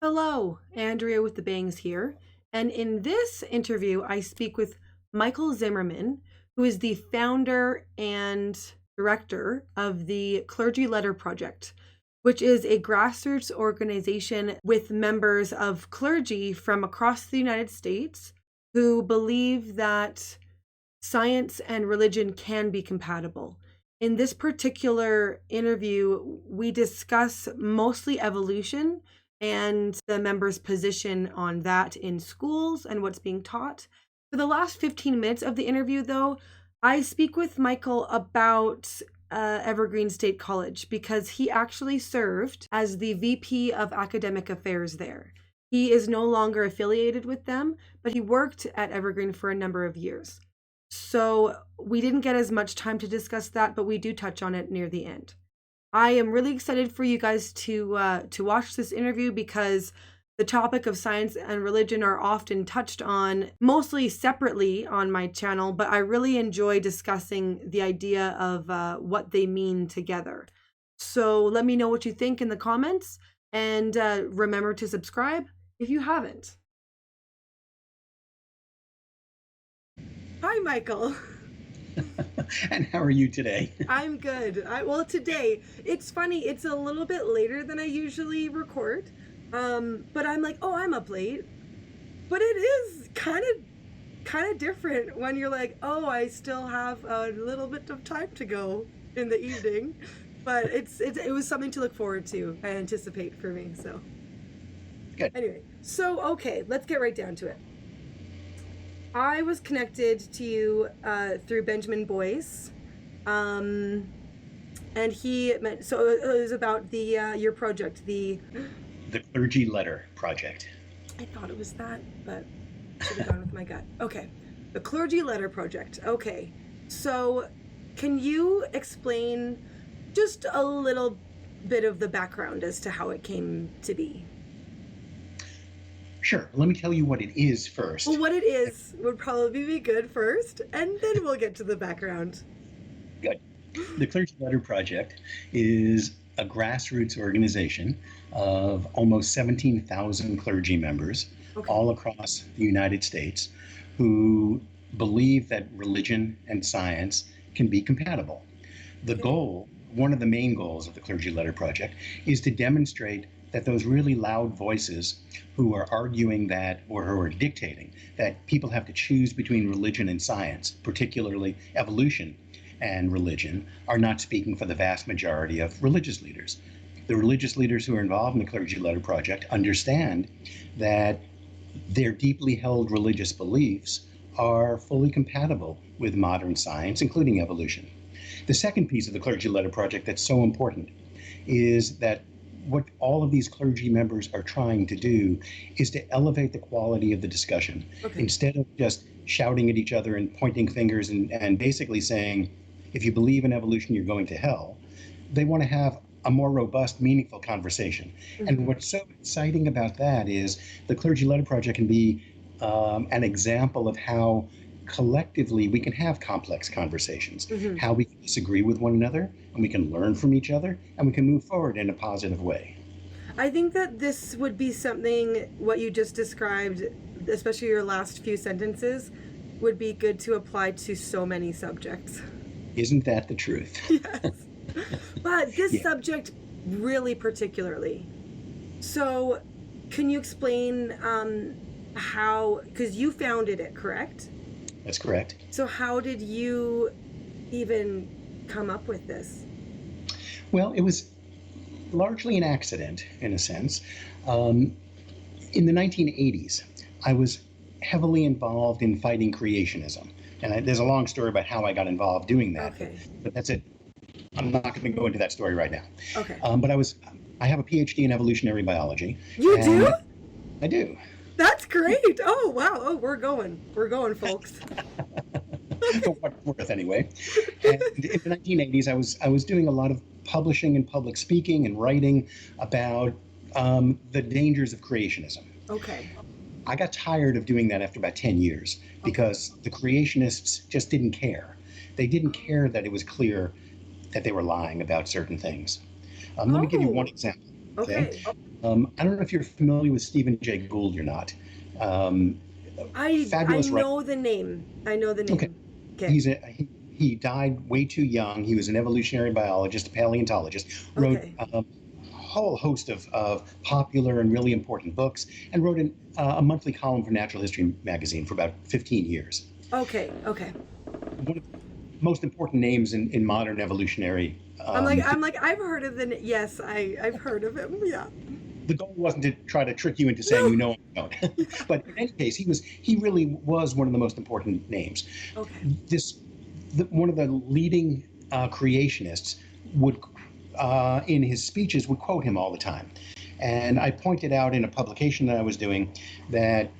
Hello, Andrea with the Bangs here. And in this interview, I speak with Michael Zimmerman, who is the founder and director of the Clergy Letter Project, which is a grassroots organization with members of clergy from across the United States who believe that science and religion can be compatible. In this particular interview, we discuss mostly evolution and the members' position on that in schools and what's being taught. For the last 15 minutes of the interview, though, I speak with Michael about Evergreen State College because he actually served as the VP of Academic Affairs there. He is no longer affiliated with them, but he worked at Evergreen for a number of years. So we didn't get as much time to discuss that, but we do touch on it near the end. I am really excited for you guys to watch this interview because the topic of science and religion are often touched on mostly separately on my channel, but I really enjoy discussing the idea of what they mean together. So let me know what you think in the comments, and remember to subscribe if you haven't. Hi, Michael. And how are you today? I'm good. Well, today, it's funny, it's a little bit later than I usually record, but I'm like, oh, I'm up late. But it is kind of different when you're like, oh, I still have a little bit of time to go in the evening. But it was something to look forward to and anticipate for me, so. Good. Anyway, so, okay, let's get right down to it. I was connected to you through Benjamin Boyce, and he meant, so it was about the your project, the Clergy Letter Project. I thought it was that, but I should have gone with my gut. Okay, the Clergy Letter Project. Okay, so can you explain just a little bit of the background as to how it came to be? Sure. Let me tell you what it is first. Well, what it is would probably be good first, and then we'll get to the background. Good. The Clergy Letter Project is a grassroots organization of almost 17,000 clergy members all across the United States who believe that religion and science can be compatible. The goal, one of the main goals of the Clergy Letter Project, is to demonstrate that those really loud voices who are arguing that, or who are dictating that people have to choose between religion and science, particularly evolution and religion, are not speaking for the vast majority of religious leaders. The religious leaders who are involved in the Clergy Letter Project understand that their deeply held religious beliefs are fully compatible with modern science, including evolution. The second piece of the Clergy Letter Project that's so important is that what all of these clergy members are trying to do is to elevate the quality of the discussion. Instead of just shouting at each other and pointing fingers and basically saying, if you believe in evolution, you're going to hell. They want to have a more robust, meaningful conversation. And what's so exciting about that is the Clergy Letter Project can be an example of how collectively we can have complex conversations, how we can disagree with one another, and we can learn from each other, and we can move forward in a positive way. I think that this would be something, what you just described, especially your last few sentences, would be good to apply to so many subjects. Isn't that the truth? Yes. But this subject really particularly. So can you explain how, because you founded it, correct? That's correct. So how did you even come up with this? Well, it was largely an accident, in a sense. In the 1980s, I was heavily involved in fighting creationism. And there's a long story about how I got involved doing that. But that's it. I'm not going to go into that story right now. But I have a PhD in evolutionary biology. You do? I do. That's great. Oh, wow. Oh, we're going, folks. For what it's worth, anyway. And in the 1980s, I was doing a lot of publishing and public speaking and writing about the dangers of creationism. I got tired of doing that after about 10 years because the creationists just didn't care. They didn't care that it was clear that they were lying about certain things. Let me give you one example. I don't know if you're familiar with Stephen Jay Gould or not. Um, I Fabulous writer. know the name. I know the Okay, name. Okay. he died way too young. He was an evolutionary biologist, a paleontologist. Wrote Okay. a whole host of popular and really important books, and wrote a monthly column for Natural History magazine for about 15 years. Okay. Okay. One of the most important names in modern evolutionary. I'm like I've heard of the yes, I've heard of him. Yeah. The goal wasn't to try to trick you into saying No. you know him, you don't. But in any case, he really was one of the most important names. Okay. One of the leading creationists would, in his speeches, would quote him all the time. And I pointed out in a publication that I was doing that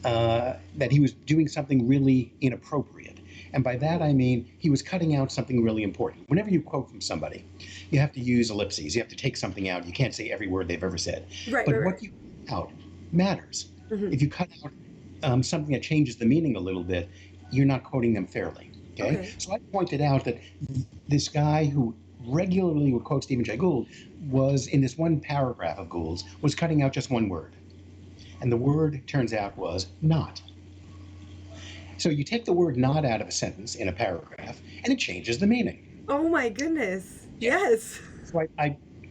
that he was doing something really inappropriate. And by that I mean he was cutting out something really important. Whenever you quote from somebody, you have to use ellipses. You have to take something out. You can't say every word they've ever said. Right. But Right. what you cut out matters. Mm-hmm. If you cut out something that changes the meaning a little bit, you're not quoting them fairly. Okay? So I pointed out that this guy who regularly would quote Stephen Jay Gould was, in this one paragraph of Gould's, was cutting out just one word. And the word, turns out, was not. So you take the word not out of a sentence in a paragraph, and it changes the meaning. Oh my goodness. Yes. So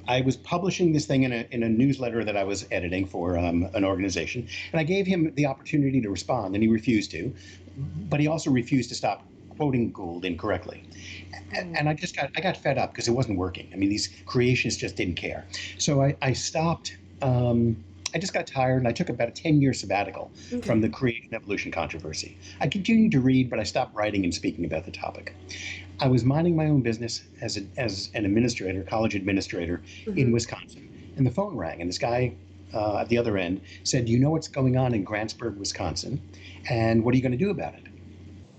I was publishing this thing in a newsletter that I was editing for an organization, and I gave him the opportunity to respond, and he refused to. But he also refused to stop quoting Gould incorrectly. And I got fed up because it wasn't working. I mean, these creationists just didn't care. So I stopped. I just got tired, and I took about a 10-year sabbatical from the creation evolution controversy. I continued to read, but I stopped writing and speaking about the topic. I was minding my own business as an administrator, college administrator in Wisconsin, and the phone rang, and this guy at the other end said, "Do you know what's going on in Grantsburg, Wisconsin? And what are you going to do about it?"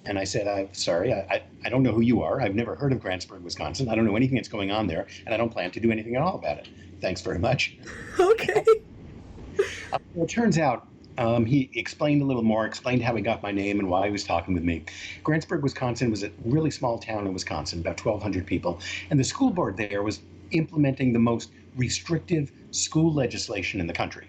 And I said, "I'm sorry, I don't know who you are. I've never heard of Grantsburg, Wisconsin. I don't know anything that's going on there, and I don't plan to do anything at all about it. Thanks very much." Okay. Well, it turns out he explained a little more, explained how he got my name and why he was talking with me. Grantsburg, Wisconsin was a really small town in Wisconsin, about 1,200 people. And the school board there was implementing the most restrictive school legislation in the country,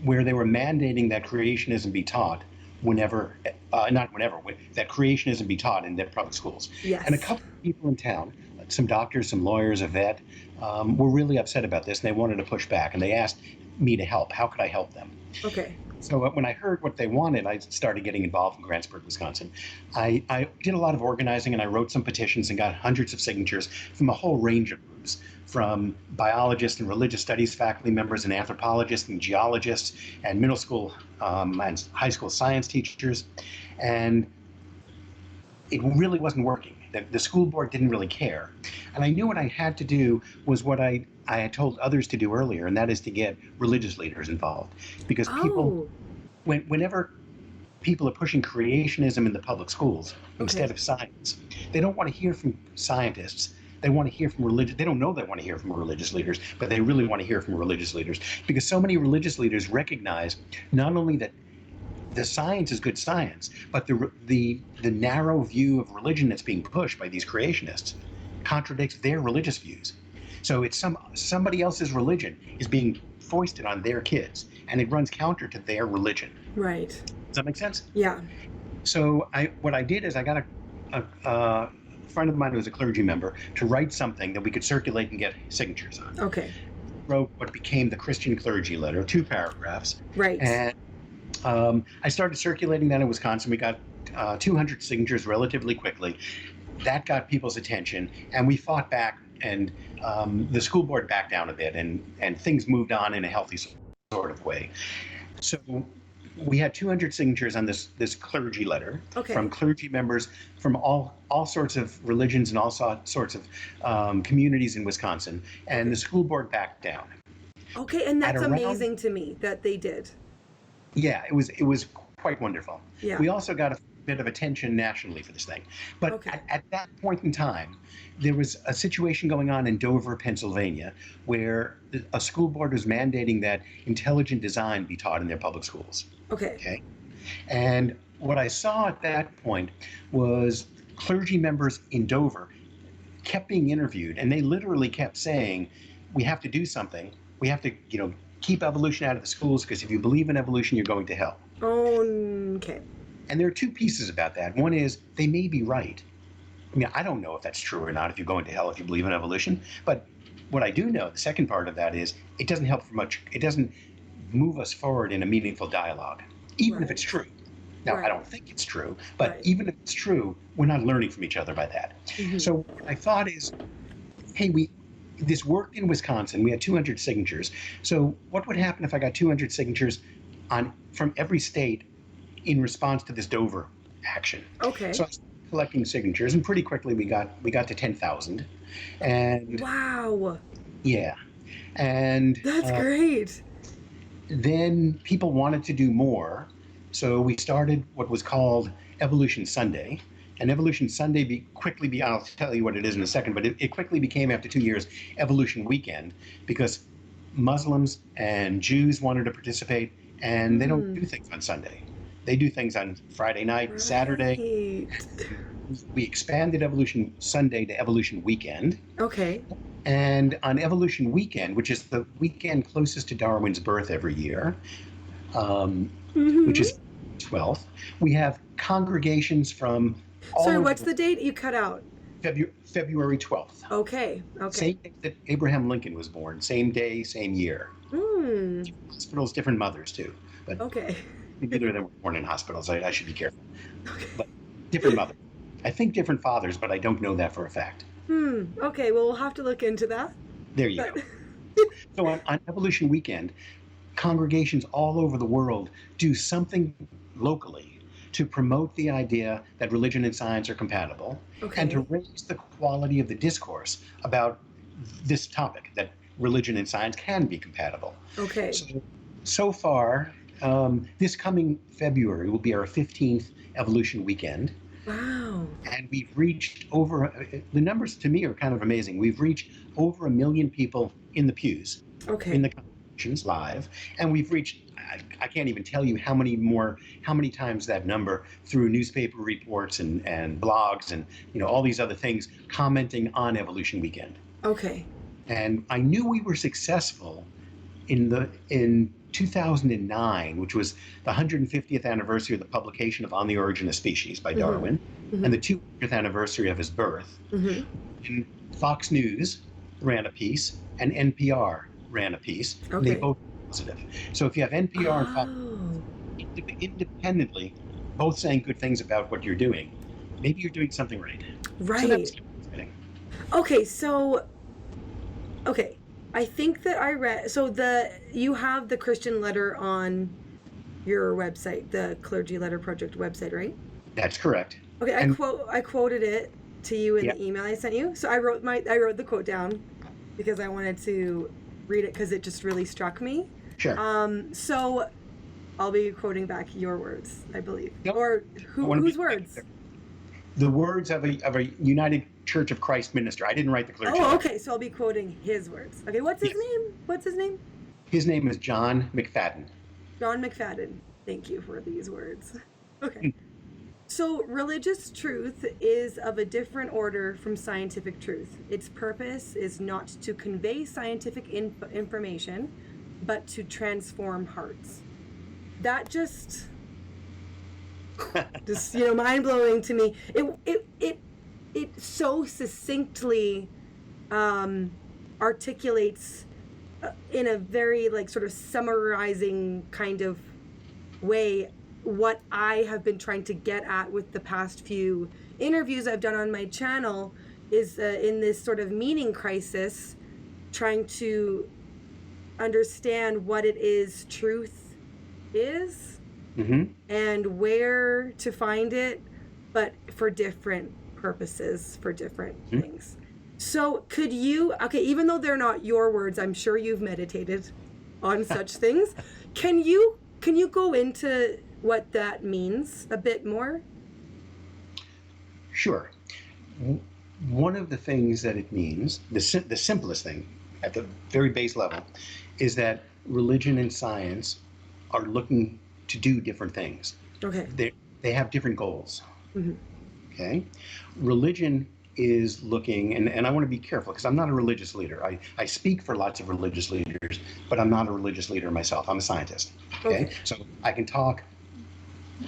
where they were mandating that creationism be taught that creationism be taught in their public schools. Yes. And a couple of people in town, some doctors, some lawyers, a vet, were really upset about this, and they wanted to push back, and they asked me to help. How could I help them? Okay. So when I heard what they wanted, I started getting involved in Grantsburg, Wisconsin. I did a lot of organizing, and I wrote some petitions and got hundreds of signatures from a whole range of groups, from biologists and religious studies faculty members and anthropologists and geologists and middle school and high school science teachers. And it really wasn't working. The school board didn't really care. And I knew what I had to do was what I had told others to do earlier, and that is to get religious leaders involved. Because whenever people are pushing creationism in the public schools instead of science, they don't want to hear from scientists. They want to hear from religious. They don't know they want to hear from religious leaders, but they really want to hear from religious leaders, because so many religious leaders recognize not only that the science is good science, but the narrow view of religion that's being pushed by these creationists contradicts their religious views. So it's somebody else's religion is being foisted on their kids, and it runs counter to their religion. Right. Does that make sense? Yeah. So what I did is I got a friend of mine who was a clergy member to write something that we could circulate and get signatures on. Okay. Wrote what became the Christian Clergy Letter, 2 paragraphs. Right. And I started circulating that in Wisconsin. We got 200 signatures relatively quickly. That got people's attention, and we fought back, and the school board backed down a bit, and things moved on in a healthy sort of way. So we had 200 signatures on this clergy letter from clergy members from all sorts of religions and all sorts of communities in Wisconsin, and the school board backed down. Okay, and that's amazing to me that they did. Yeah, it was quite wonderful. Yeah. We also got a bit of attention nationally for this thing. But at that point in time, there was a situation going on in Dover, Pennsylvania, where a school board was mandating that intelligent design be taught in their public schools. Okay. And what I saw at that point was clergy members in Dover kept being interviewed, and they literally kept saying, "We have to do something. We have to, keep evolution out of the schools because if you believe in evolution, you're going to hell. Oh, okay. And there are two pieces about that. One is they may be right. I mean, I don't know if that's true or not if you're going to hell if you believe in evolution. But what I do know, the second part of that is it doesn't help for much. It doesn't move us forward in a meaningful dialogue, even if it's true. Now, I don't think it's true, but even if it's true, we're not learning from each other by that. So what I thought is, hey, this worked in Wisconsin. We had 200 signatures. So what would happen if I got 200 signatures from every state in response to this Dover action? Okay. So I started collecting signatures, and pretty quickly we got to 10,000. And wow. Yeah, and that's great. Then people wanted to do more, so we started what was called Evolution Sunday. And Evolution Sunday I'll tell you what it is in a second, but it quickly became, after 2 years, Evolution Weekend, because Muslims and Jews wanted to participate, and they don't do things on Sunday. They do things on Friday night, Saturday. We expanded Evolution Sunday to Evolution Weekend. Okay. And on Evolution Weekend, which is the weekend closest to Darwin's birth every year, which is 12th, we have congregations from all Sorry, what's the date you cut out? February 12th. Okay. Same day that Abraham Lincoln was born, same day, same year. Different hospitals, different mothers too. But neither of them were born in hospitals. I should be careful. Okay. But different mothers. I think different fathers, but I don't know that for a fact. Okay, well, we'll have to look into that. There you go. So on Evolution Weekend, congregations all over the world do something locally to promote the idea that religion and science are compatible, and to raise the quality of the discourse about this topic, that religion and science can be compatible. Okay. So far, this coming February will be our 15th Evolution Weekend. Wow. And we've reached the numbers to me are kind of amazing. We've reached over 1 million people in the pews, in the congregations live. And we've reached, I can't even tell you how many times that number through newspaper reports and blogs and all these other things commenting on Evolution Weekend. Okay. And I knew we were successful in 2009, which was the 150th anniversary of the publication of On the Origin of Species by Darwin, and the 200th anniversary of his birth. And Fox News ran a piece, and NPR ran a piece. And they both were positive. So if you have NPR and Fox independently both saying good things about what you're doing, maybe you're doing something right. Right. So that's exciting. Okay. I think that I read, you have the Christian letter on your website, the Clergy Letter Project website, right? That's correct. Okay, I quoted it to you in the email I sent you. So I wrote the quote down because I wanted to read it because it just really struck me. Sure. So I'll be quoting back your words, I believe. Yep. Or whose words? The words of a United Church of Christ minister. I didn't write the clergy. Oh, okay. So I'll be quoting his words. Okay, what's his name? His name is John McFadden. John McFadden. Thank you for these words. Okay. So religious truth is of a different order from scientific truth. Its purpose is not to convey scientific information, but to transform hearts. That just mind-blowing to me. It so succinctly articulates in a very sort of summarizing kind of way what I have been trying to get at with the past few interviews I've done on my channel is in this sort of meaning crisis, trying to understand what it is truth is and where to find it, but for different purposes, for different things. So could you, even though they're not your words, I'm sure you've meditated on such things. Can you go into what that means a bit more? Sure. One of the things that it means, the simplest thing at the very base level, is that religion and science are looking to do different things. Okay. They have different goals. Okay. Religion is looking, and I want to be careful because I'm not a religious leader. I speak for lots of religious leaders, but I'm not a religious leader myself. I'm a scientist. Okay? So I can talk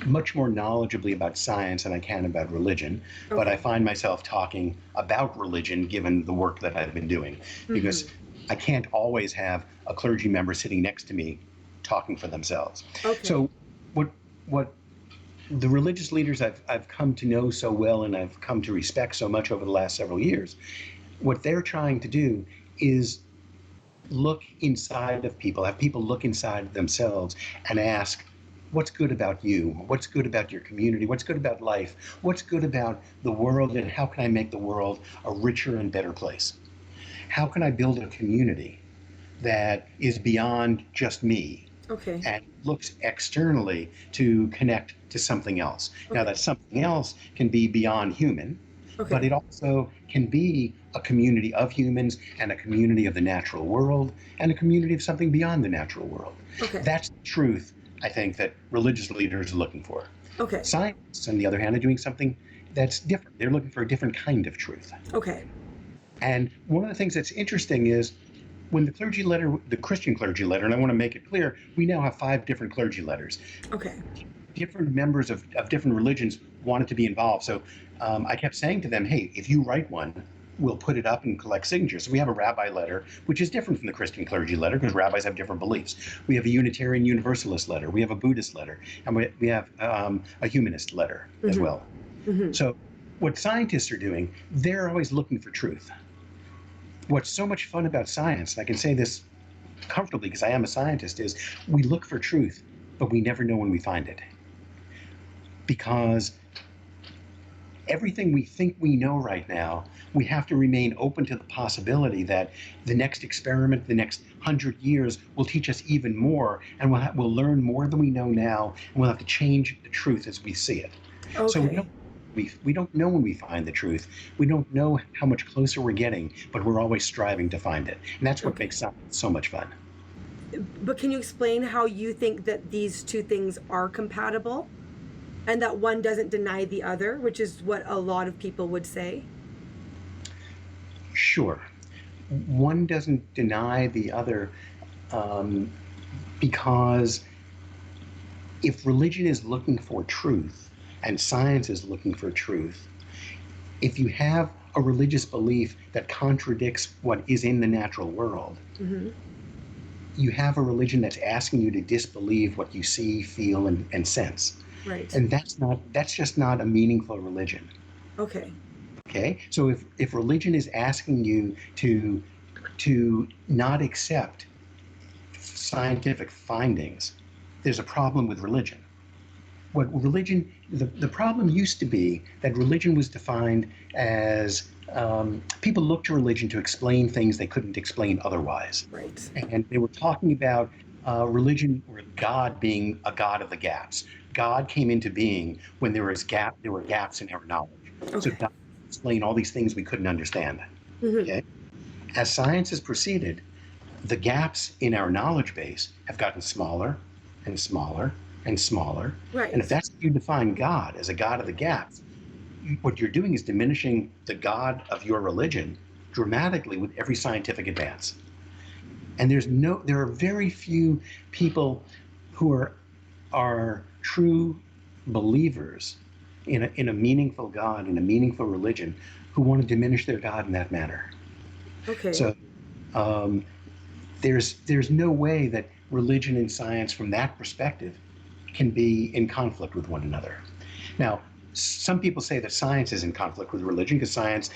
much more knowledgeably about science than I can about religion, but I find myself talking about religion given the work that I've been doing, because I can't always have a clergy member sitting next to me talking for themselves. So what the religious leaders I've come to know so well and I've come to respect so much over the last several years, what they're trying to do is look inside of people, have people look inside themselves and ask, what's good about you? What's good about your community? What's good about life? What's good about the world, and how can I make the world a richer and better place? How can I build a community that is beyond just me and looks externally to connect to something else? Now, that something else can be beyond human, but it also can be a community of humans and a community of the natural world and a community of something beyond the natural world. That's the truth, I think, that religious leaders are looking for. Scientists, on the other hand, are doing something that's different. They're looking for a different kind of truth. And one of the things that's interesting is when the clergy letter, the Christian clergy letter, and I want to make it clear, we now have 5 different clergy letters. Different members of different religions wanted to be involved. So I kept saying to them, hey, if you write one, we'll put it up and collect signatures. So we have a rabbi letter, which is different from the Christian clergy letter because rabbis have different beliefs. We have a Unitarian Universalist letter. We have a Buddhist letter. And we have a humanist letter as well. So what scientists are doing, they're always looking for truth. What's so much fun about science, and I can say this comfortably because I am a scientist, is we look for truth, but we never know when we find it. Because everything we think we know right now, we have to remain open to the possibility that the next experiment, the next 100 years will teach us even more, and we'll learn more than we know now, and we'll have to change the truth as we see it. So we don't know when we find the truth. We don't know how much closer we're getting, but we're always striving to find it. And that's what makes science so much fun. But can you explain how you think that these two things are compatible and that one doesn't deny the other, which is what a lot of people would say? Sure. One doesn't deny the other because if religion is looking for truth and science is looking for truth, if you have a religious belief that contradicts what is in the natural world, you have a religion that's asking you to disbelieve what you see, feel, and sense. And that's just not a meaningful religion. Okay? So if religion is asking you to not accept scientific findings, there's a problem with religion. What religion, the problem used to be that religion was defined as people looked to religion to explain things they couldn't explain otherwise. And they were talking about religion or God being a God of the gaps. God came into being when there were gaps in our knowledge. So God explained all these things we couldn't understand. Okay? As science has proceeded, the gaps in our knowledge base have gotten smaller and smaller and smaller. And if that's how you define God, as a God of the gaps, what you're doing is diminishing the God of your religion dramatically with every scientific advance. And there are very few people who are true believers in a meaningful God, in a meaningful religion, who want to diminish their God in that manner. So there's no way that religion and science from that perspective can be in conflict with one another. Now, some people say that science is in conflict with religion because science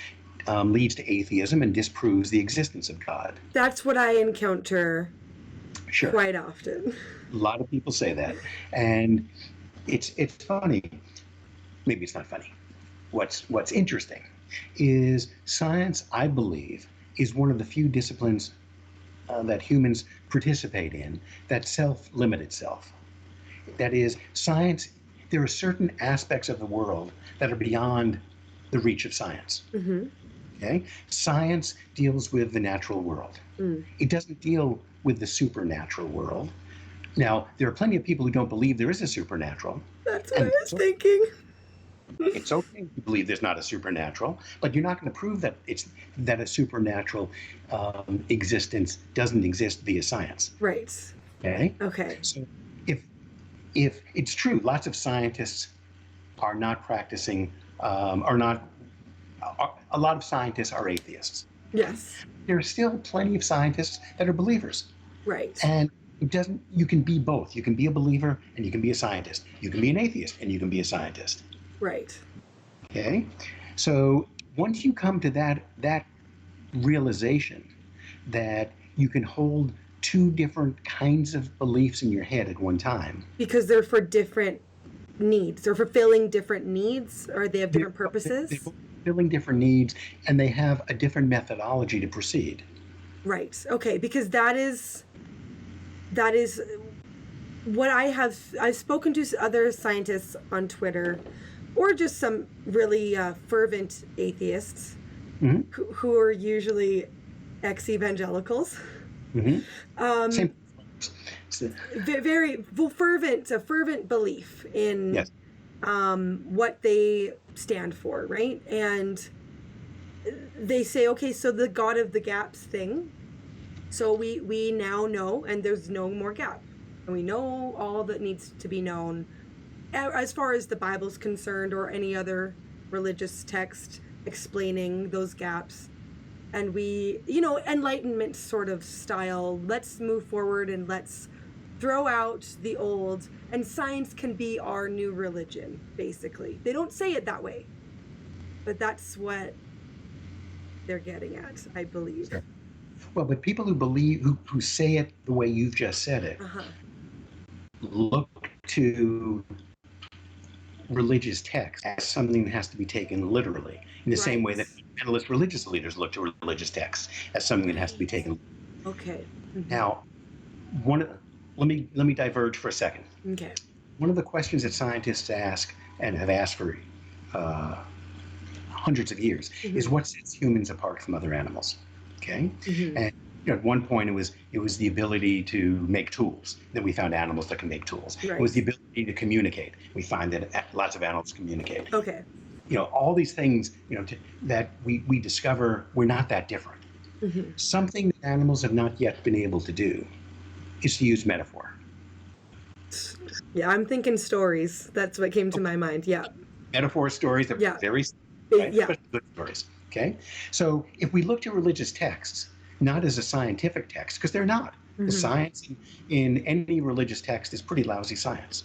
leads to atheism and disproves the existence of God. That's what I encounter quite often. A lot of people say that. And it's funny. Maybe it's not funny. What's interesting is science, I believe, is one of the few disciplines that humans participate in that self-limit itself. That is, science, there are certain aspects of the world that are beyond the reach of science. Okay? Science deals with the natural world. It doesn't deal with the supernatural world. Now, there are plenty of people who don't believe there is a supernatural. That's what I was thinking. It's okay to believe there's not a supernatural, but you're not going to prove that a supernatural existence doesn't exist via science. Right. Okay. Okay. So if if it's true, lots of scientists are not practicing, are not. A lot of scientists are atheists. Yes. There are still plenty of scientists that are believers. Right. And it doesn't. You can be both. You can be a believer and you can be a scientist. You can be an atheist and you can be a scientist. Right. Okay. So once you come to that realization that you can hold two different kinds of beliefs in your head at one time, because they're for different needs. They're fulfilling different needs, or they have different purposes. They're fulfilling different needs, and they have a different methodology to proceed. Right. Okay. Because that is what I've spoken to other scientists on Twitter, or just some really fervent atheists who are usually ex-evangelicals. Same. Very fervent, a fervent belief in Yes. What they stand for, right? And they say, okay, so the God of the gaps thing, so we now know, and there's no more gap, and we know all that needs to be known as far as the Bible's concerned, or any other religious text explaining those gaps. And we, Enlightenment sort of style, let's move forward and let's throw out the old, and science can be our new religion, basically. They don't say it that way, but that's what they're getting at, I believe. Sure. Well, but people who believe, who say it the way you've just said it, look to religious text as something that has to be taken literally, in the same way that fundamentalist religious leaders look to religious texts as something that has to be taken. Okay. Now, let me diverge for a second. Okay. One of the questions that scientists ask, and have asked for hundreds of years, is what sets humans apart from other animals. Okay. And at one point it was the ability to make tools. Then we found animals that can make tools. It was the ability to communicate. We find that lots of animals communicate. Okay. All these things, that we discover we're not that different. Something that animals have not yet been able to do is to use metaphor. Yeah, I'm thinking stories. That's what came to my mind. Yeah. Metaphor stories that are very, especially good stories. Okay. So if we look to religious texts, not as a scientific text, because they're not. The science in any religious text is pretty lousy science.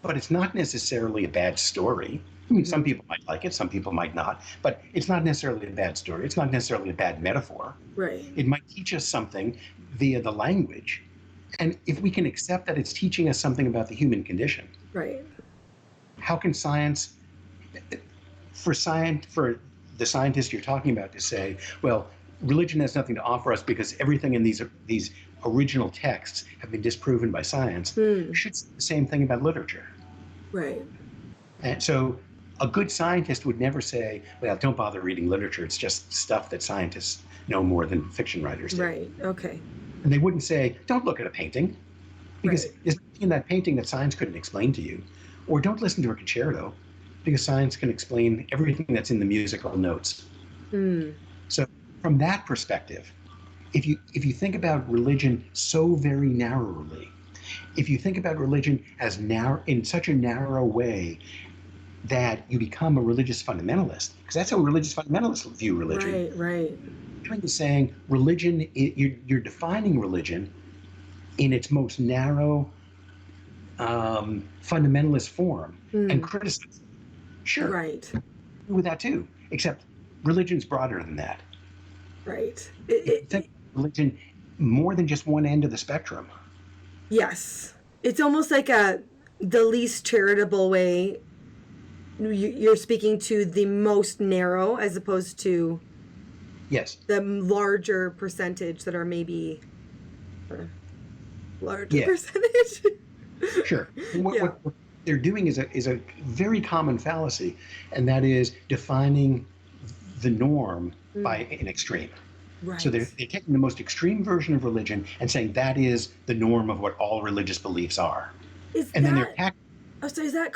But it's not necessarily a bad story. I mean, some people might like it, some people might not, but it's not necessarily a bad story. It's not necessarily a bad metaphor. Right. It might teach us something via the language. And if we can accept that it's teaching us something about the human condition, Right. how can science, for the scientists you're talking about to say, well, religion has nothing to offer us because everything in these original texts have been disproven by science, should say the same thing about literature. Right. And so a good scientist would never say, well, don't bother reading literature. It's just stuff that scientists know more than fiction writers do. Right. Okay. And they wouldn't say, don't look at a painting, because there's nothing in that painting that science couldn't explain to you. Or don't listen to a concerto, because science can explain everything that's in the musical notes. So from that perspective, if you think about religion so very narrowly, if you think about religion as in such a narrow way that you become a religious fundamentalist, because that's how religious fundamentalists view religion. Right. You're saying religion, you're defining religion in its most narrow fundamentalist form and criticism. Sure. Right. With that too, except religion's broader than that. Right. Think religion more than just one end of the spectrum. Yes. It's almost like the least charitable way. You're speaking to the most narrow as opposed to the larger percentage that are maybe larger percentage. Sure. What they're doing is a very common fallacy, and that is defining the norm by an extreme. Right. So they're taking the most extreme version of religion and saying that is the norm of what all religious beliefs are. Then they're attacking. Oh, so is that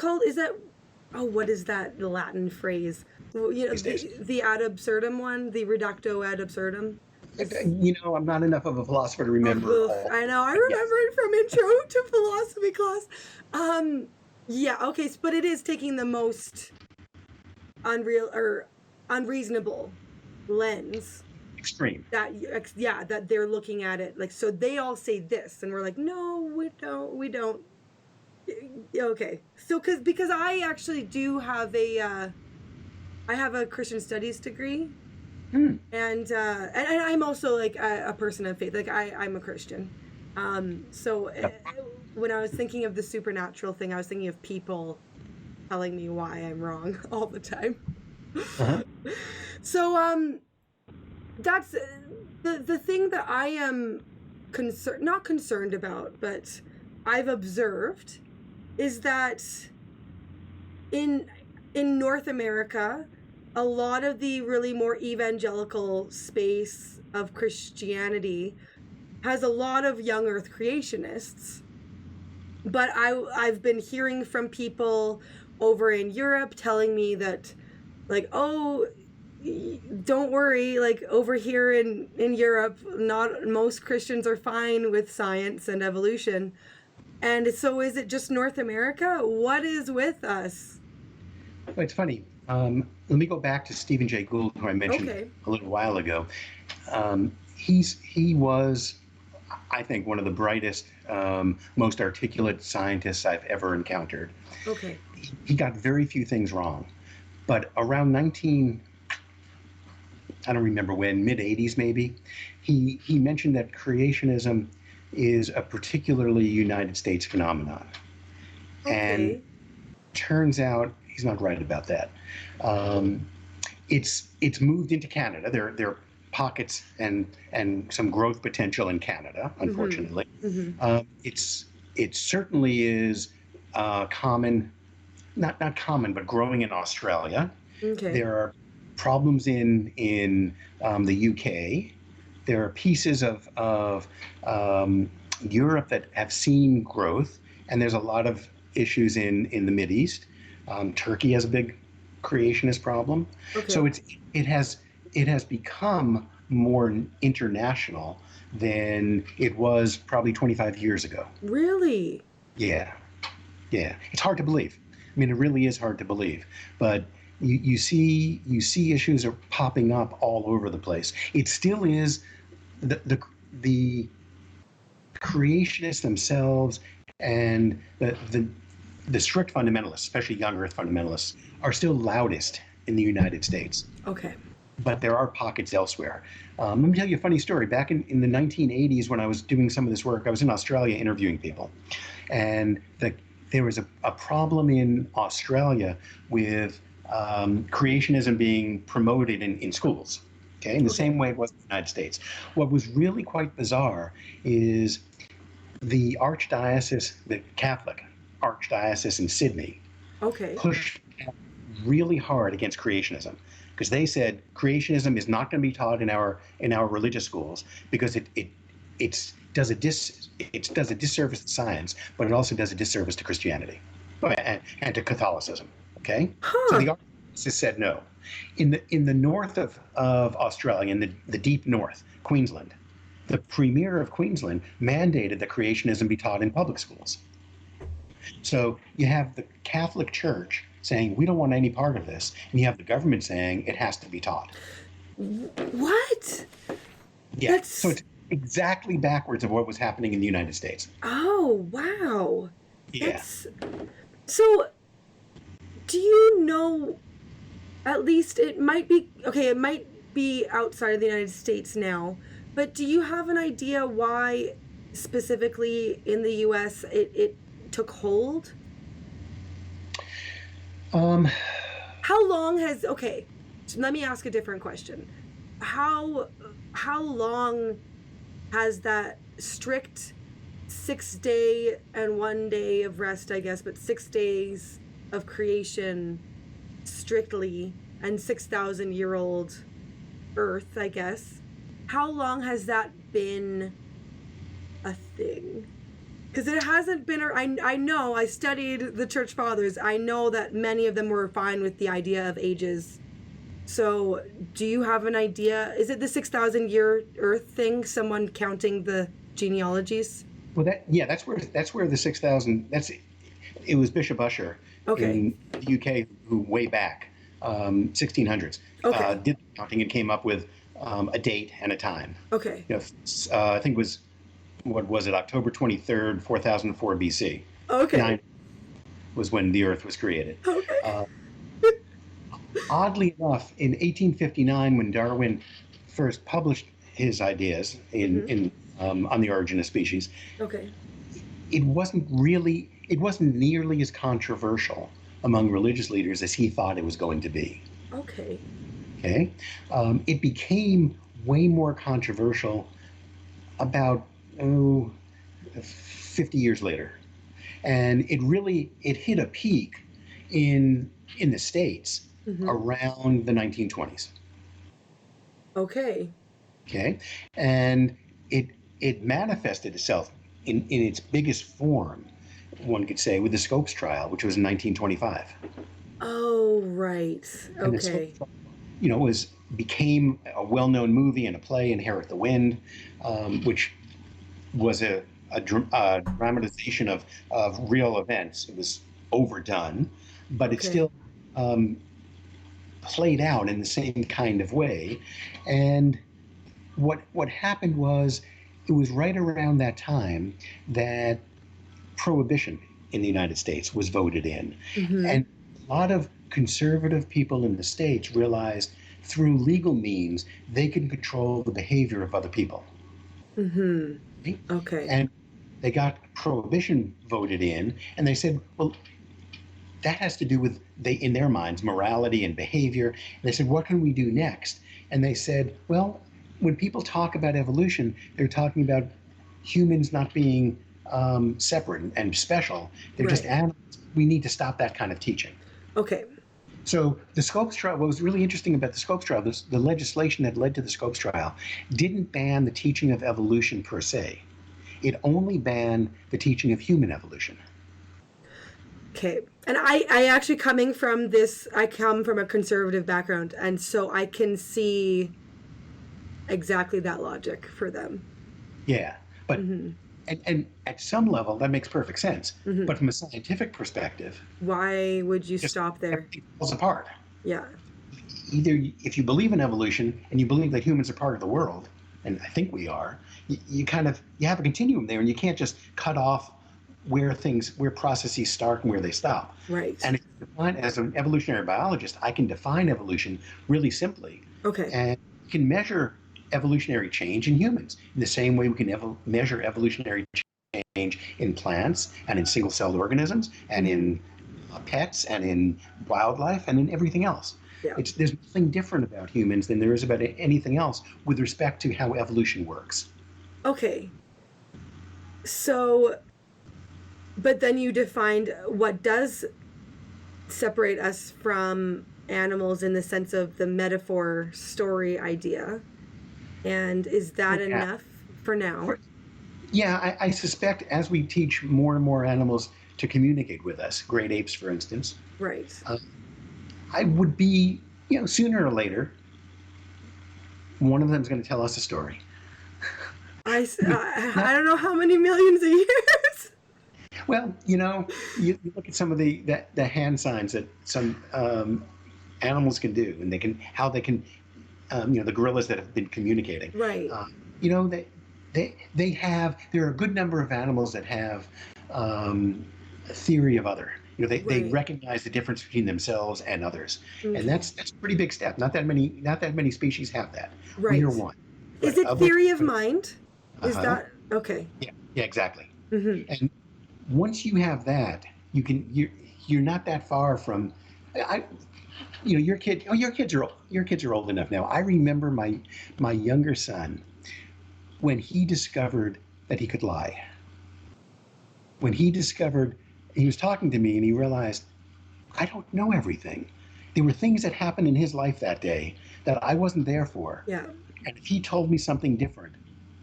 what is that Latin phrase? Well, these days. the ad absurdum one, the reducto ad absurdum. I'm not enough of a philosopher to remember all. I know. I Yes. remember it from intro to philosophy class. Yeah. Okay. But it is taking the most unreal or unreasonable lens. Extreme. That they're looking at it like, so they all say this, and we're like, no, we don't. Okay. So because I actually do have I have a Christian studies degree. And I'm also like a person of faith. Like I'm a Christian. So when I was thinking of the supernatural thing, I was thinking of people telling me why I'm wrong all the time. Uh-huh. So that's the thing that I am not concerned about, but I've observed is that in North America, a lot of the really more evangelical space of Christianity has a lot of young earth creationists. But I've been hearing from people over in Europe telling me that, like, oh, don't worry, like over here in Europe, not most Christians are fine with science and evolution. And so is it just North America? What is with us? Well, it's funny. Let me go back to Stephen Jay Gould, who I mentioned a little while ago. He was, I think, one of the brightest, most articulate scientists I've ever encountered. Okay. He got very few things wrong, but around I don't remember when, mid-'80s maybe, he mentioned that creationism is a particularly United States phenomenon. Okay. And turns out he's not right about that. It's moved into Canada. There are pockets and some growth potential in Canada, unfortunately. It certainly is common, not common, but growing in Australia. Okay. There are problems in the UK. There are pieces of Europe that have seen growth, and there's a lot of issues in the Mideast. Turkey has a big creationist problem. Okay. So it has become more international than it was probably 25 years ago. Really? Yeah. It's hard to believe. I mean, it really is hard to believe. But you see issues are popping up all over the place. It still is the creationists themselves and the strict fundamentalists, especially young earth fundamentalists, are still loudest in the United States. Okay. But there are pockets elsewhere. Let me tell you a funny story. Back in the 1980s, when I was doing some of this work, I was in Australia interviewing people. And there was a problem in Australia with creationism being promoted in schools, okay, in the same way it was in the United States. What was really quite bizarre is the Catholic Archdiocese in Sydney pushed really hard against creationism, because they said creationism is not going to be taught in our religious schools because it does a disservice to science, but it also does a disservice to Christianity and to Catholicism. Okay, so the Archdiocese said no. In the north of Australia, in the deep north, Queensland, the Premier of Queensland mandated that creationism be taught in public schools. So you have the Catholic Church saying, we don't want any part of this, and you have the government saying it has to be taught. What? Yeah, so it's exactly backwards of what was happening in the United States. Oh, wow. Yeah. So, do you know, at least it might be outside of the United States now, but do you have an idea why specifically in the US it took hold? How long has, so let me ask a different question. How long has that strict 6 day and 1 day of rest, I guess, but 6 days of creation strictly, and 6,000-year-old Earth, I guess, how long has that been a thing? Because it hasn't been, I know, I studied the church fathers. I know that many of them were fine with the idea of ages. So do you have an idea? Is it the 6,000 year Earth thing? Someone counting the genealogies? Well, that's where the 6,000. It was Bishop Ussher Okay. in the UK who way back 1600s Okay. did the counting and came up with a date and a time. Okay. I think it was, what was it, October 23rd, 4004 BC. Okay. 9 was when the Earth was created. Okay. Oddly enough, in 1859, when Darwin first published his ideas on the origin of species, Okay. it wasn't nearly as controversial among religious leaders as he thought it was going to be. Okay. Okay, it became way more controversial about 50 years later, and it hit a peak in the States around the 1920s. Okay. Okay, and it manifested itself in its biggest form, one could say, with the Scopes trial, which was in 1925. Oh, right. And the Okay. Scopes trial, became a well-known movie and a play, Inherit the Wind, which was a dramatization of real events. It was overdone, but it still played out in the same kind of way. And what happened was, it was right around that time that prohibition in the United States was voted in. And a lot of conservative people in the States realized through legal means they can control the behavior of other people. Okay. And they got prohibition voted in, and they said, well, that has to do with, in their minds, morality and behavior. And they said, what can we do next? And they said, well, when people talk about evolution, they're talking about humans not being separate and special. They're just animals. We need to stop that kind of teaching. Okay. So the Scopes trial, what was really interesting about the Scopes trial, the legislation that led to the Scopes trial didn't ban the teaching of evolution per se. It only banned the teaching of human evolution. Okay. And I actually I come from a conservative background, and so I can see exactly that logic for them. Yeah, but and at some level that makes perfect sense. But from a scientific perspective, why would you stop there? Everything falls apart. Yeah. Either if you believe in evolution and you believe that humans are part of the world, and I think we are, you have a continuum there, and you can't just cut off where processes start and where they stop. Right. And as an evolutionary biologist, I can define evolution really simply. Okay. And you can measure evolutionary change in humans in the same way we can measure evolutionary change in plants and in single-celled organisms and in pets and in wildlife and in everything else. Yeah. There's nothing different about humans than there is about anything else with respect to how evolution works. Okay. So, but then you defined what does separate us from animals in the sense of the metaphor story idea. And is that enough for now? Yeah, I suspect as we teach more and more animals to communicate with us, great apes, for instance. Right. I would be, sooner or later, one of them is going to tell us a story. I don't know how many millions of years. Well, you look at some of the hand signs that some animals can do, and how they can, the gorillas that have been communicating. Right. There are a good number of animals that have a theory of other. They recognize the difference between themselves and others, and that's a pretty big step. Not that many species have that. Right. We are one. Is it theory of mind? Is that okay? Yeah, exactly. And once you have that, you're not that far from. Your kids are old enough now. I remember my younger son when he discovered that he could lie. When he was talking to me and he realized, I don't know everything. There were things that happened in his life that day that I wasn't there for. Yeah. And if he told me something different,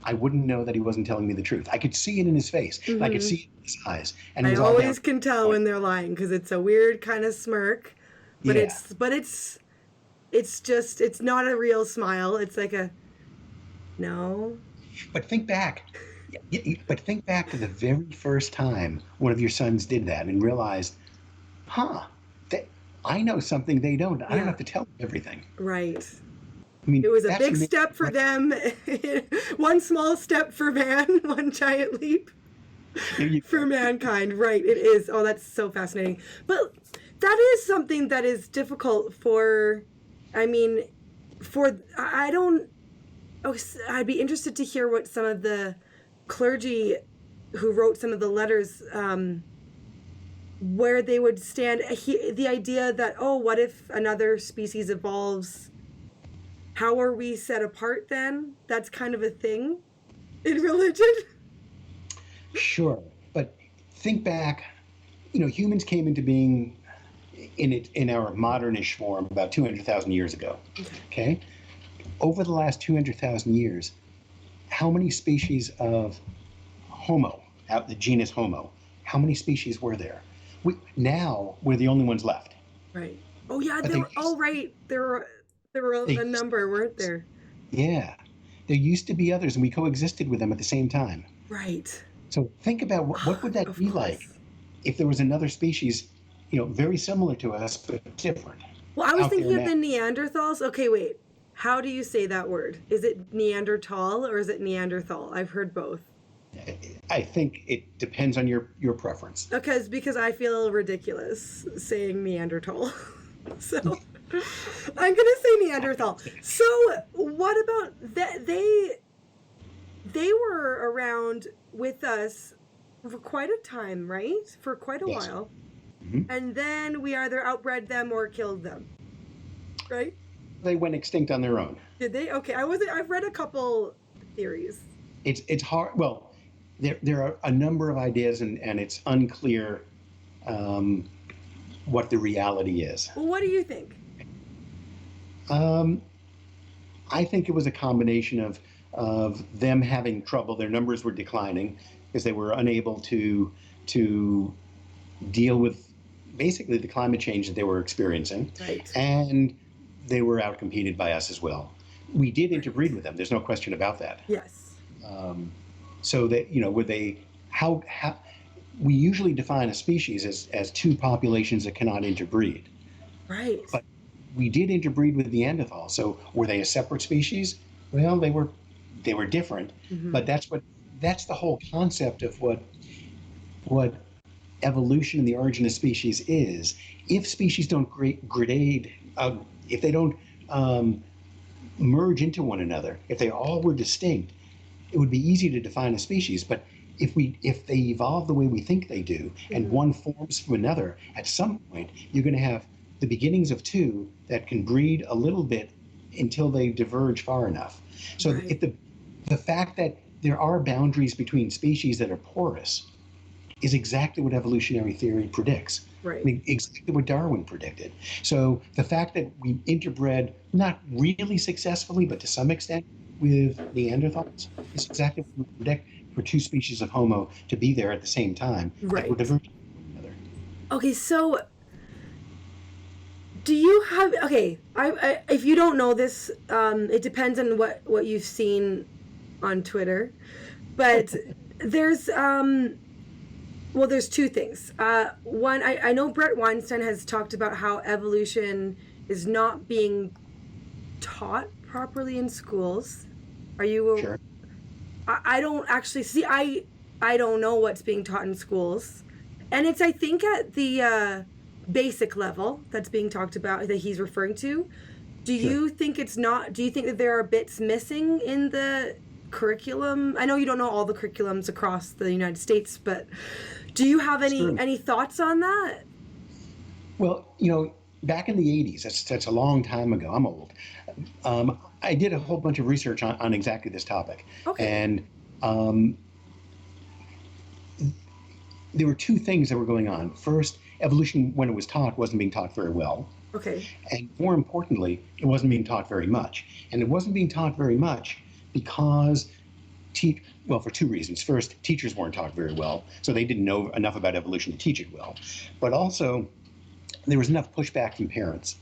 I wouldn't know that he wasn't telling me the truth. I could see it in his face. I could Mm-hmm. see it in his eyes. And it I was all always down. can tell when they're lying because it's a weird kind of smirk, but Yeah. it's not a real smile. It's like a no. But think back. But think back to the very first time one of your sons did that and realized, huh, I know something they don't. I don't Yeah. have to tell them everything. Right. I mean, It was a that's big amazing. step for them, one small step for man, one giant leap for mankind. Right, it is. Oh, that's so fascinating. But that is something that is difficult for, I mean, I don't, oh, I'd be interested to hear what some of the clergy who wrote some of the letters, where they would stand. The idea that, oh, what if another species evolves? How are we set apart then? That's kind of a thing in religion. Sure, but think back. Humans came into being in our modernish form about 200,000 years ago. Okay, over the last 200,000 years, how many species of Homo, out the genus Homo, how many species were there? Now we're the only ones left. Right. Oh yeah. But There were a number, weren't there? Yeah, there used to be others, and we coexisted with them at the same time. Right. So think about what would that be like if there was another species, very similar to us but different. Well, I was thinking of the Neanderthals. Okay, wait. How do you say that word? Is it Neanderthal or is it Neanderthal? I've heard both. I think it depends on your preference. Because I feel ridiculous saying Neanderthal. So I'm gonna say Neanderthal. So what about that? They were around with us for quite a time, right? For quite a while. Mm-hmm. And then we either outbred them or killed them, right? They went extinct on their own. Did they? Okay, I've read a couple theories. It's hard. Well, there are a number of ideas, and it's unclear what the reality is. Well, what do you think? I think it was a combination of them having trouble. Their numbers were declining because they were unable to deal with basically the climate change that they were experiencing. Right. And they were outcompeted by us as well. We did interbreed with them. There's no question about that. Yes. So that, were they, how we usually define a species as two populations that cannot interbreed. Right. But we did interbreed with Neanderthals. So were they a separate species? Well, they were different. Mm-hmm. But that's the whole concept of what evolution and the origin of species is. If species don't grade, if they don't merge into one another, if they all were distinct, it would be easy to define a species. But if they evolve the way we think they do, mm-hmm. and one forms from another, at some point you're going to have the beginnings of two that can breed a little bit until they diverge far enough. So right. If the fact that there are boundaries between species that are porous is exactly what evolutionary theory predicts. Right. I mean, exactly what Darwin predicted. So the fact that we interbred, not really successfully, but to some extent, with Neanderthals is exactly what we predict for two species of Homo to be there at the same time. Right. That were diverging from one another. Okay, so do you have, I if you don't know this, it depends on what you've seen on Twitter, but there's two things. One, I know Brett Weinstein has talked about how evolution is not being taught properly in schools. Are you? Sure. I don't actually see. I don't know what's being taught in schools, and it's, I think, at the basic level that's being talked about, that he's referring to. Do you think it's not? Do you think that there are bits missing in the curriculum? I know you don't know all the curriculums across the United States, but do you have any thoughts on that? Well, back in the 80s, that's a long time ago. I'm old. I did a whole bunch of research on exactly this topic. Okay. And there were two things that were going on. First, evolution, when it was taught, wasn't being taught very well. Okay. And more importantly, it wasn't being taught very much. And it wasn't being taught very much because Well, for two reasons. First, teachers weren't taught very well, so they didn't know enough about evolution to teach it well. But also, there was enough pushback from parents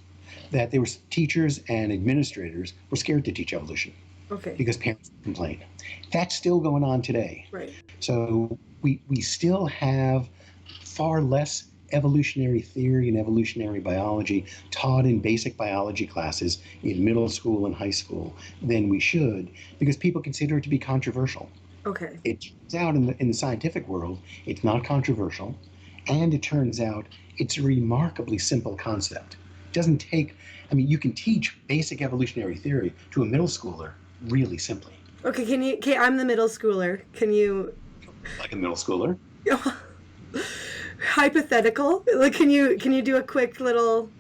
that there was teachers and administrators were scared to teach evolution. Okay. Because parents complained. That's still going on today. Right. So we still have far less evolutionary theory and evolutionary biology taught in basic biology classes in middle school and high school than we should, because people consider it to be controversial. Okay. It turns out in the scientific world, it's not controversial, and it turns out it's a remarkably simple concept. It doesn't take, you can teach basic evolutionary theory to a middle schooler really simply. Okay, I'm the middle schooler. Can you... Like a middle schooler? Hypothetical? Like, can you do a quick little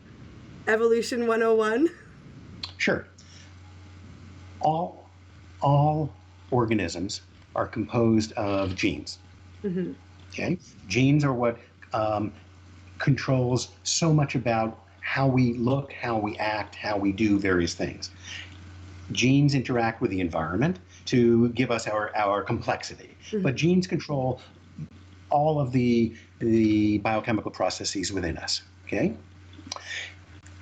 evolution 101? Sure. All organisms are composed of genes. Mm-hmm. Okay? Genes are what controls so much about how we look, how we act, how we do various things. Genes interact with the environment to give us our complexity. Mm-hmm. But genes control all of the biochemical processes within us. Okay?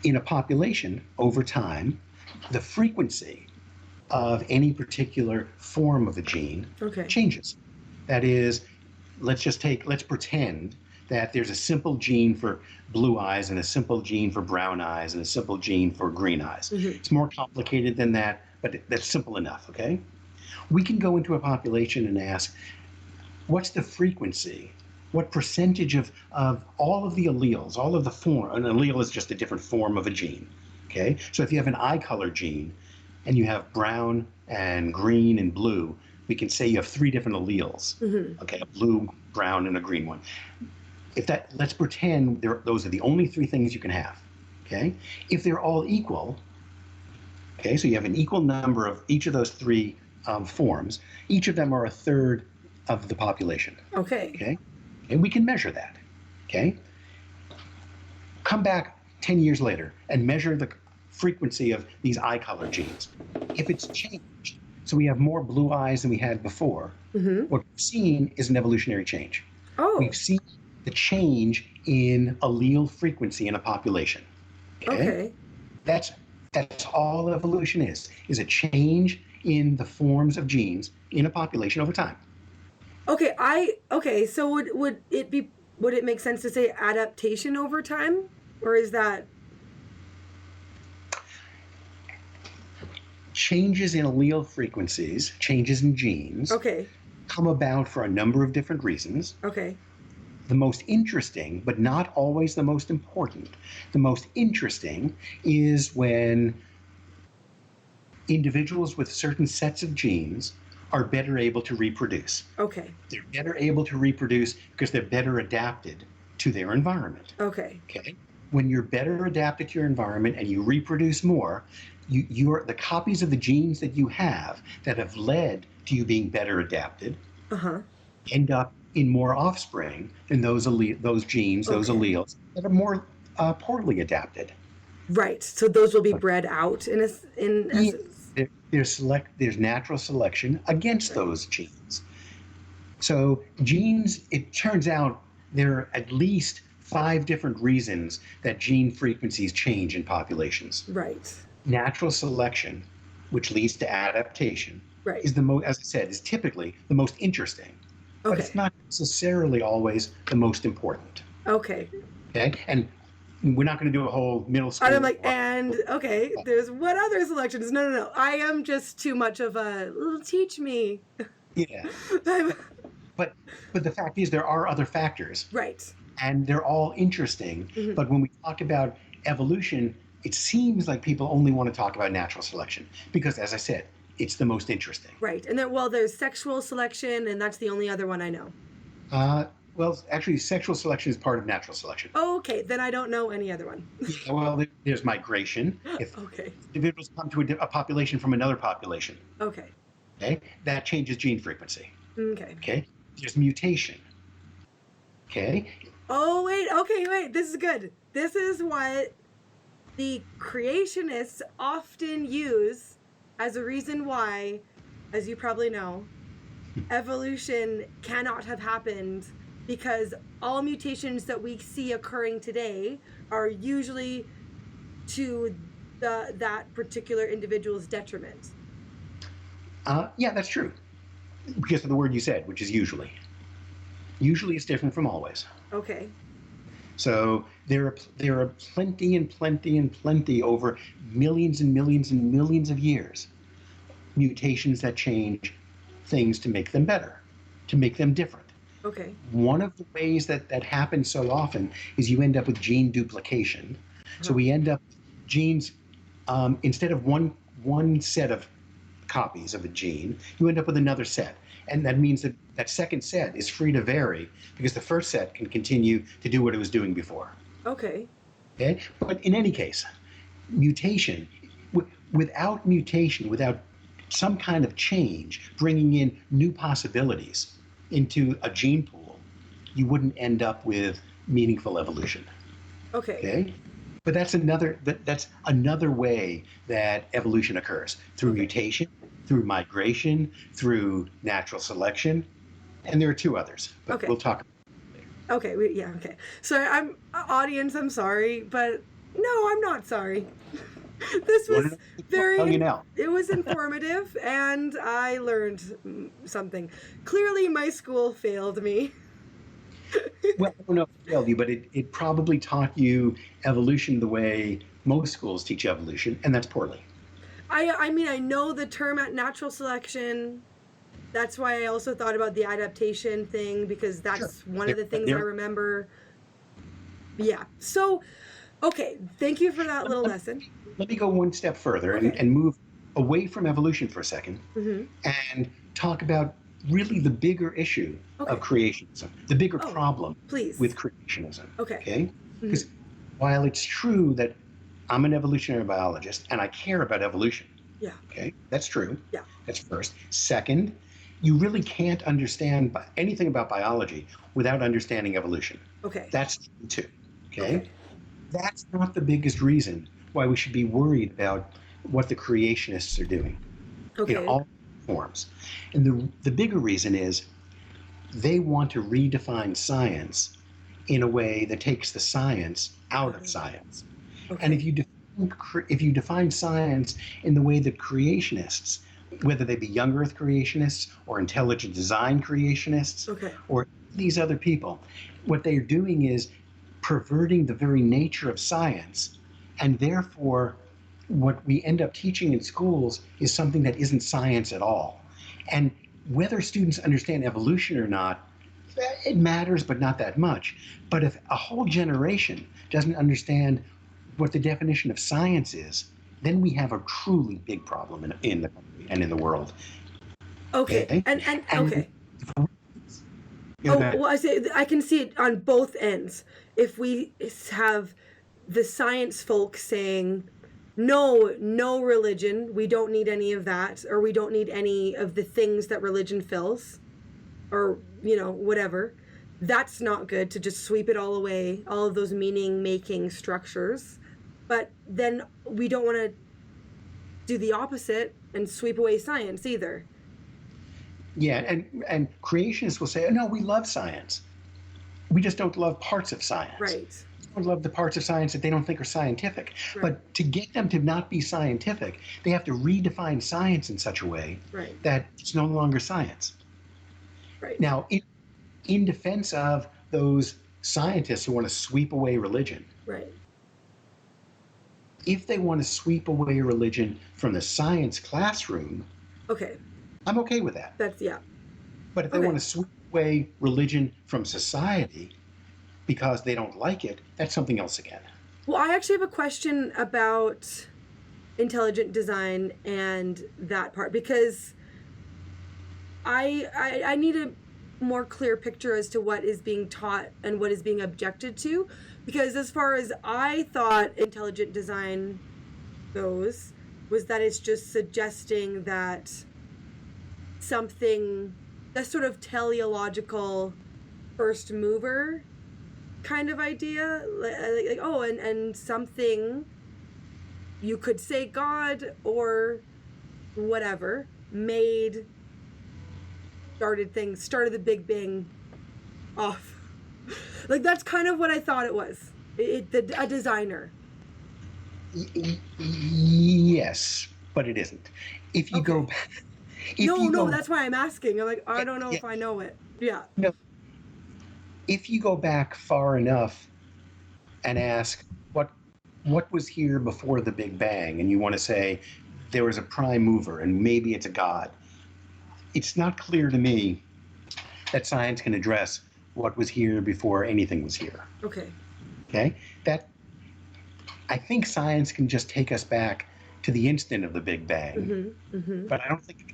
In a population, over time, the frequency of any particular form of a gene changes. That is, let's pretend that there's a simple gene for blue eyes and a simple gene for brown eyes and a simple gene for green eyes. Mm-hmm. It's more complicated than that, but that's simple enough, okay? We can go into a population and ask, what's the frequency? What percentage of all of the alleles, all of the form, an allele is just a different form of a gene, okay? So if you have an eye color gene and you have brown and green and blue, we can say you have three different alleles, mm-hmm. okay? A blue, brown, and a green one. Let's pretend those are the only three things you can have, okay? If they're all equal, okay, so you have an equal number of each of those three forms, each of them are a third of the population. Okay? And we can measure that, okay? Come back 10 years later and measure the frequency of these eye color genes. If it's changed, so we have more blue eyes than we had before, mm-hmm. what we've seen is an evolutionary change. We've seen the change in allele frequency in a population. Okay? That's all evolution is a change in the forms of genes in a population over time. So would it make sense to say adaptation over time, or is that changes in allele frequencies, changes in genes, come about for a number of different reasons. The most interesting, but not always the most important, the most interesting is when individuals with certain sets of genes are better able to reproduce. They're better able to reproduce because they're better adapted to their environment. When you're better adapted to your environment and you reproduce more, the copies of the genes that you have that have led to you being better adapted end up in more offspring than those genes, those alleles that are more poorly adapted. Right. So those will be bred out in essence. There's natural selection against those genes. So genes, it turns out there are at least 5 different reasons that gene frequencies change in populations. Right. Natural selection, which leads to adaptation, is as I said, is typically the most interesting. But it's not necessarily always the most important. Okay. And we're not going to do a whole middle school. And I'm like, there's what other selections? No. I am just too much of a, teach me. Yeah. But the fact is there are other factors. Right. And they're all interesting. Mm-hmm. But when we talk about evolution, it seems like people only want to talk about natural selection because, as I said, it's the most interesting. Right. And then, there's sexual selection, and that's the only other one I know. Well, actually, sexual selection is part of natural selection. Okay. Then I don't know any other one. There's migration. If individuals come to a population from another population. Okay. That changes gene frequency. Okay. There's mutation. Okay. Oh, wait. This is good. This is what the creationists often use as a reason why, as you probably know, evolution cannot have happened because all mutations that we see occurring today are usually to that particular individual's detriment. Yeah, that's true. Because of the word you said, which is usually. Usually is different from always. Okay. So there are plenty and plenty and plenty over millions and millions and millions of years, mutations that change things to make them better, to make them different. Okay. One of the ways that happens so often is you end up with gene duplication. So we end up genes, instead of one set of copies of a gene, you end up with another set. And that means that that second set is free to vary because the first set can continue to do what it was doing before. Okay. Okay? But in any case, mutation, without mutation, without some kind of change, bringing in new possibilities into a gene pool, you wouldn't end up with meaningful evolution. Okay. But that's another way that evolution occurs, through mutation, through migration, through natural selection, and there are two others, but we'll talk about it later. Okay. So audience, I'm sorry, but no, I'm not sorry. This was it was informative, and I learned something. Clearly my school failed me. Well, I don't know if it failed you, but it probably taught you evolution the way most schools teach evolution, and that's poorly. I mean, I know the term at natural selection. That's why I also thought about the adaptation thing, because that's one of the things I remember. Yeah. So, okay. Thank you for that little lesson. Let me go one step further and move away from evolution for a second and talk about really the bigger issue of creationism, the bigger problem with creationism. Okay? Because while it's true that I'm an evolutionary biologist and I care about evolution. Yeah. Okay, that's true. Yeah. That's first. Second, you really can't understand anything about biology without understanding evolution. Okay. That's true too. Okay? That's not the biggest reason why we should be worried about what the creationists are doing in all forms. And the bigger reason is they want to redefine science in a way that takes the science out of science. And if you define science in the way that creationists, whether they be young earth creationists or intelligent design creationists or these other people, what they're doing is perverting the very nature of science, and therefore what we end up teaching in schools is something that isn't science at all. And whether students understand evolution or not, it matters, but not that much. But if a whole generation doesn't understand what the definition of science is, then we have a truly big problem in the country and in the world. Okay. And well, I can see it on both ends. If we have the science folk saying, no religion, we don't need any of that, or we don't need any of the things that religion fills, or, whatever. That's not good, to just sweep it all away, all of those meaning-making structures. But then we don't want to do the opposite and sweep away science either. Yeah, and creationists will say, oh, no, we love science. We just don't love parts of science. Right. We don't love the parts of science that they don't think are scientific. Right. But to get them to not be scientific, they have to redefine science in such a way that it's no longer science. Right. Now, in defense of those scientists who want to sweep away religion, if they want to sweep away religion from the science classroom, I'm okay with that. But if they want to sweep away religion from society because they don't like it, that's something else again. Well, I actually have a question about intelligent design and that part, because I need a more clear picture as to what is being taught and what is being objected to, because as far as I thought intelligent design goes, was that it's just suggesting that something, that sort of teleological first mover kind of idea, like and something, you could say God or whatever, made started the Big Bang off. Like, that's kind of what I thought it was. A designer. Yes, but it isn't. If you go back, No, that's why I'm asking. I'm like, I don't know yeah, if I know it. Yeah. no, if you go back far enough and ask what was here before the Big Bang, and you want to say there was a prime mover and maybe it's a god, it's not clear to me that science can address what was here before anything was here. Okay. Okay? That I think science can just take us back to the instant of the Big Bang. But I don't think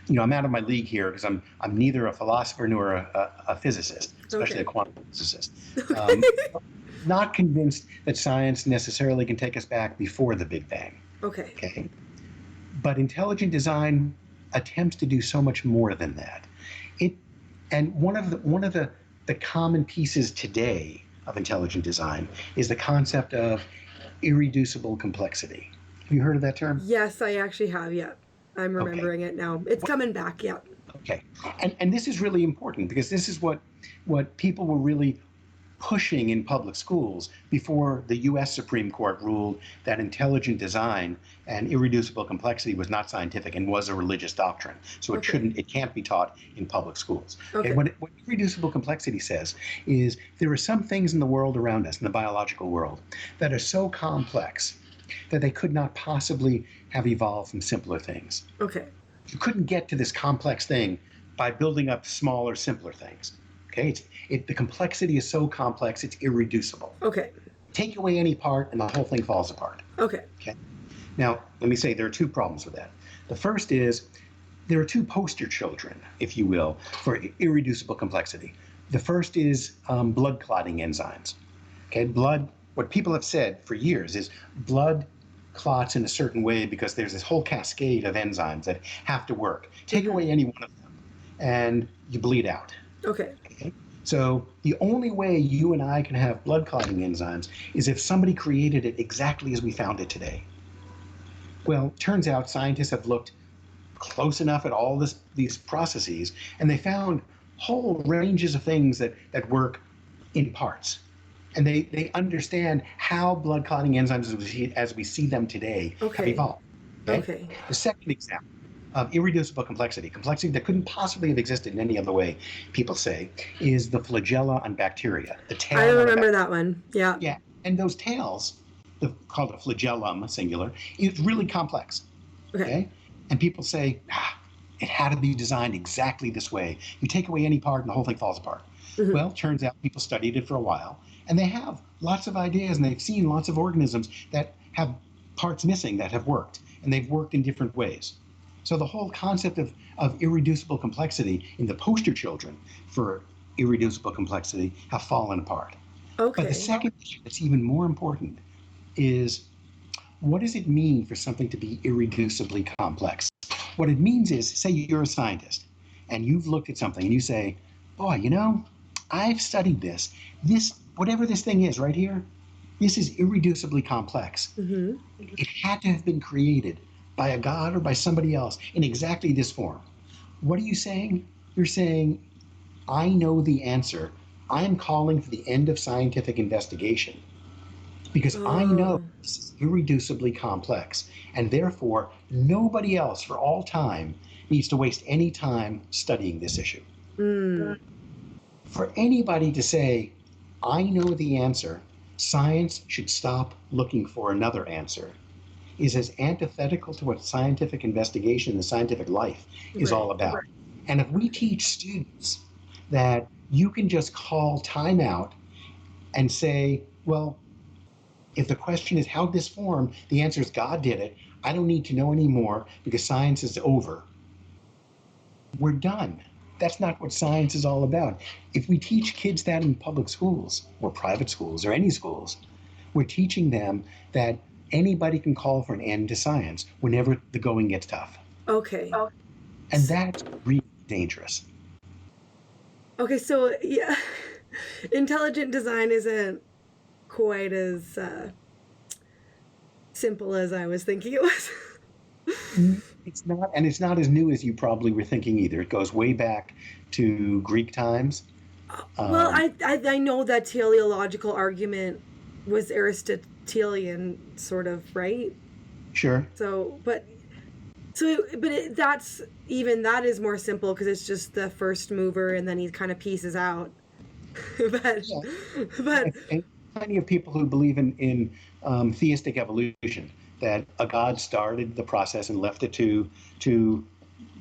I'm out of my league here because I'm neither a philosopher nor a physicist, especially a quantum physicist. Not convinced that science necessarily can take us back before the Big Bang. Okay. But intelligent design attempts to do so much more than that. And one of the common pieces today of intelligent design is the concept of irreducible complexity. Have you heard of that term? Yes, I actually have. Yeah, I'm remembering it now. It's coming back. Yeah. Okay, and this is really important because this is what people were really pushing in public schools before the U.S. Supreme Court ruled that intelligent design and irreducible complexity was not scientific and was a religious doctrine. So it can't be taught in public schools. Okay. What irreducible complexity says is there are some things in the world around us, in the biological world, that are so complex that they could not possibly have evolved from simpler things. Okay. You couldn't get to this complex thing by building up smaller, simpler things. Okay, the complexity is so complex, it's irreducible. Okay. Take away any part and the whole thing falls apart. Okay. Now, let me say there are two problems with that. The first is there are two poster children, if you will, for irreducible complexity. The first is blood clotting enzymes. Okay, what people have said for years is blood clots in a certain way because there's this whole cascade of enzymes that have to work. Take away any one of them and you bleed out. Okay. So the only way you and I can have blood clotting enzymes is if somebody created it exactly as we found it today. Well, turns out scientists have looked close enough at all these processes, and they found whole ranges of things that work in parts. And they understand how blood clotting enzymes as we see them today have evolved. Okay? The second example of irreducible complexity that couldn't possibly have existed in any other way, people say, is the flagella on bacteria. The tail. I remember that one. Yeah. Yeah, and those tails, called a flagellum, singular, is really complex. Okay? And people say, it had to be designed exactly this way. You take away any part and the whole thing falls apart. Well, turns out people studied it for a while, and they have lots of ideas, and they've seen lots of organisms that have parts missing that have worked, and they've worked in different ways. So the whole concept of irreducible complexity in the poster children for irreducible complexity have fallen apart. Okay. But the second issue that's even more important is, what does it mean for something to be irreducibly complex? What it means is, say you're a scientist and you've looked at something and you say, boy, I've studied this. Whatever this thing is right here, this is irreducibly complex. It had to have been created by a god or by somebody else in exactly this form. What are you saying? You're saying, I know the answer. I am calling for the end of scientific investigation because I know this is irreducibly complex, and therefore nobody else for all time needs to waste any time studying this issue. For anybody to say, I know the answer, science should stop looking for another answer, is as antithetical to what scientific investigation and scientific life is all about. And if we teach students that you can just call time out and say, well, if the question is how this form, the answer is God did it, I don't need to know anymore because science is over, we're done. That's not what science is all about. If we teach kids that in public schools or private schools or any schools, we're teaching them that anybody can call for an end to science whenever the going gets tough. Okay. And that's really dangerous. Okay, so yeah, intelligent design isn't quite as simple as I was thinking it was. it's not as new as you probably were thinking either. It goes way back to Greek times. Well, Um, I know that teleological argument was Aristotelian, sort of, right? sure. So, that's even that is more simple because it's just the first mover, and then he kind of pieces out. but Yeah. but And plenty of people who believe in theistic evolution, that a god started the process and left it to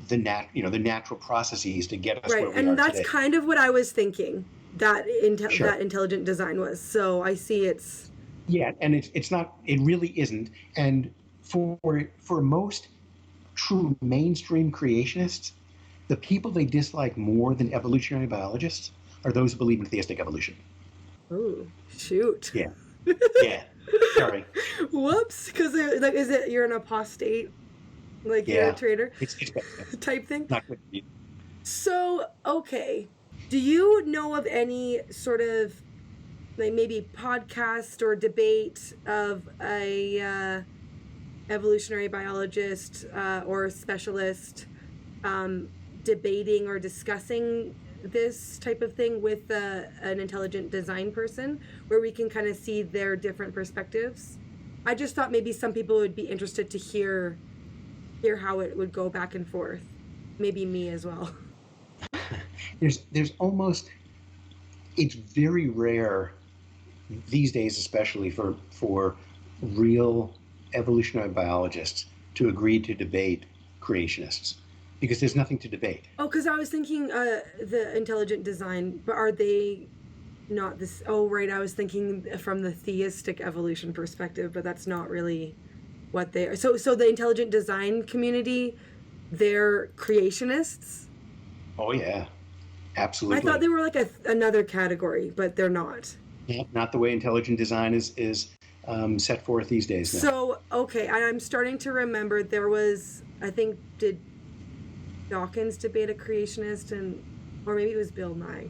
the natural processes to get us right, where we and are that's today. kind of what I was thinking that Sure. that intelligent design was. So I see it's Yeah, and it's not. It really isn't. And for most true mainstream creationists, the people they dislike more than evolutionary biologists are those who believe in theistic evolution. oh shoot. Yeah. Yeah. Sorry. Whoops, because like, is it you're an apostate, like you're a Yeah. traitor It's bad. type thing? Not good for you. So okay, do you know of any sort of like maybe podcast or debate of a evolutionary biologist or specialist debating or discussing this type of thing with an intelligent design person where we can kind of see their different perspectives? I just thought maybe some people would be interested to hear how it would go back and forth. Maybe me as well. There's almost, it's very rare these days, especially for real evolutionary biologists to agree to debate creationists, because there's nothing to debate. Oh, because I was thinking the intelligent design, but are they not this? Oh, right. I was thinking from the theistic evolution perspective, but that's not really what they are. So the intelligent design community, they're creationists. Oh yeah, I absolutely. thought they were like another category, but they're not. Not the way intelligent design is set forth these days. Now, So okay, I'm starting to remember there was, I think, did Dawkins debate a creationist, and or maybe it was Bill Nye.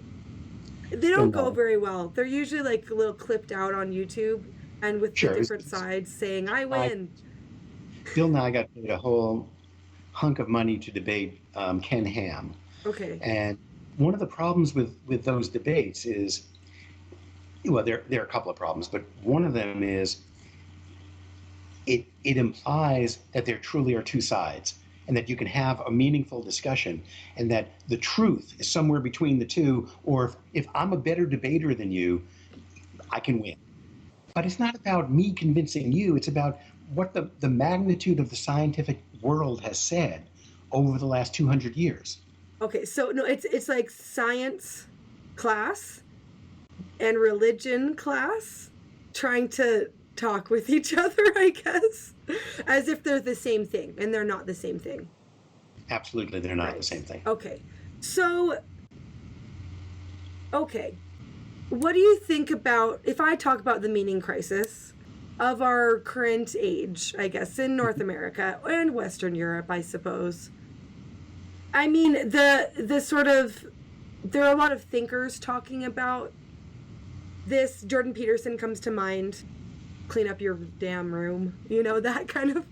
They don't go very well. They're usually like a little clipped out on YouTube and with the sure. different sides saying I win. Bill Nye got paid a whole hunk of money to debate Ken Ham, Okay. and one of the problems with those debates is, well, there are a couple of problems, but one of them is it implies that there truly are two sides, and that you can have a meaningful discussion, and that the truth is somewhere between the two, or if I'm a better debater than you, I can win. But it's not about me convincing you, it's about what the magnitude of the scientific world has said over the last 200 years. Okay, so no, it's like science class and religion class trying to talk with each other, I guess, as if they're the same thing, and they're not the same thing. Absolutely, they're not the same thing. Okay. So, okay. What do you think about, if I talk about the meaning crisis of our current age, I guess, in North America and Western Europe, I suppose? I mean, the sort of, there are a lot of thinkers talking about this. Jordan Peterson comes to mind. Clean up your damn room, that kind of.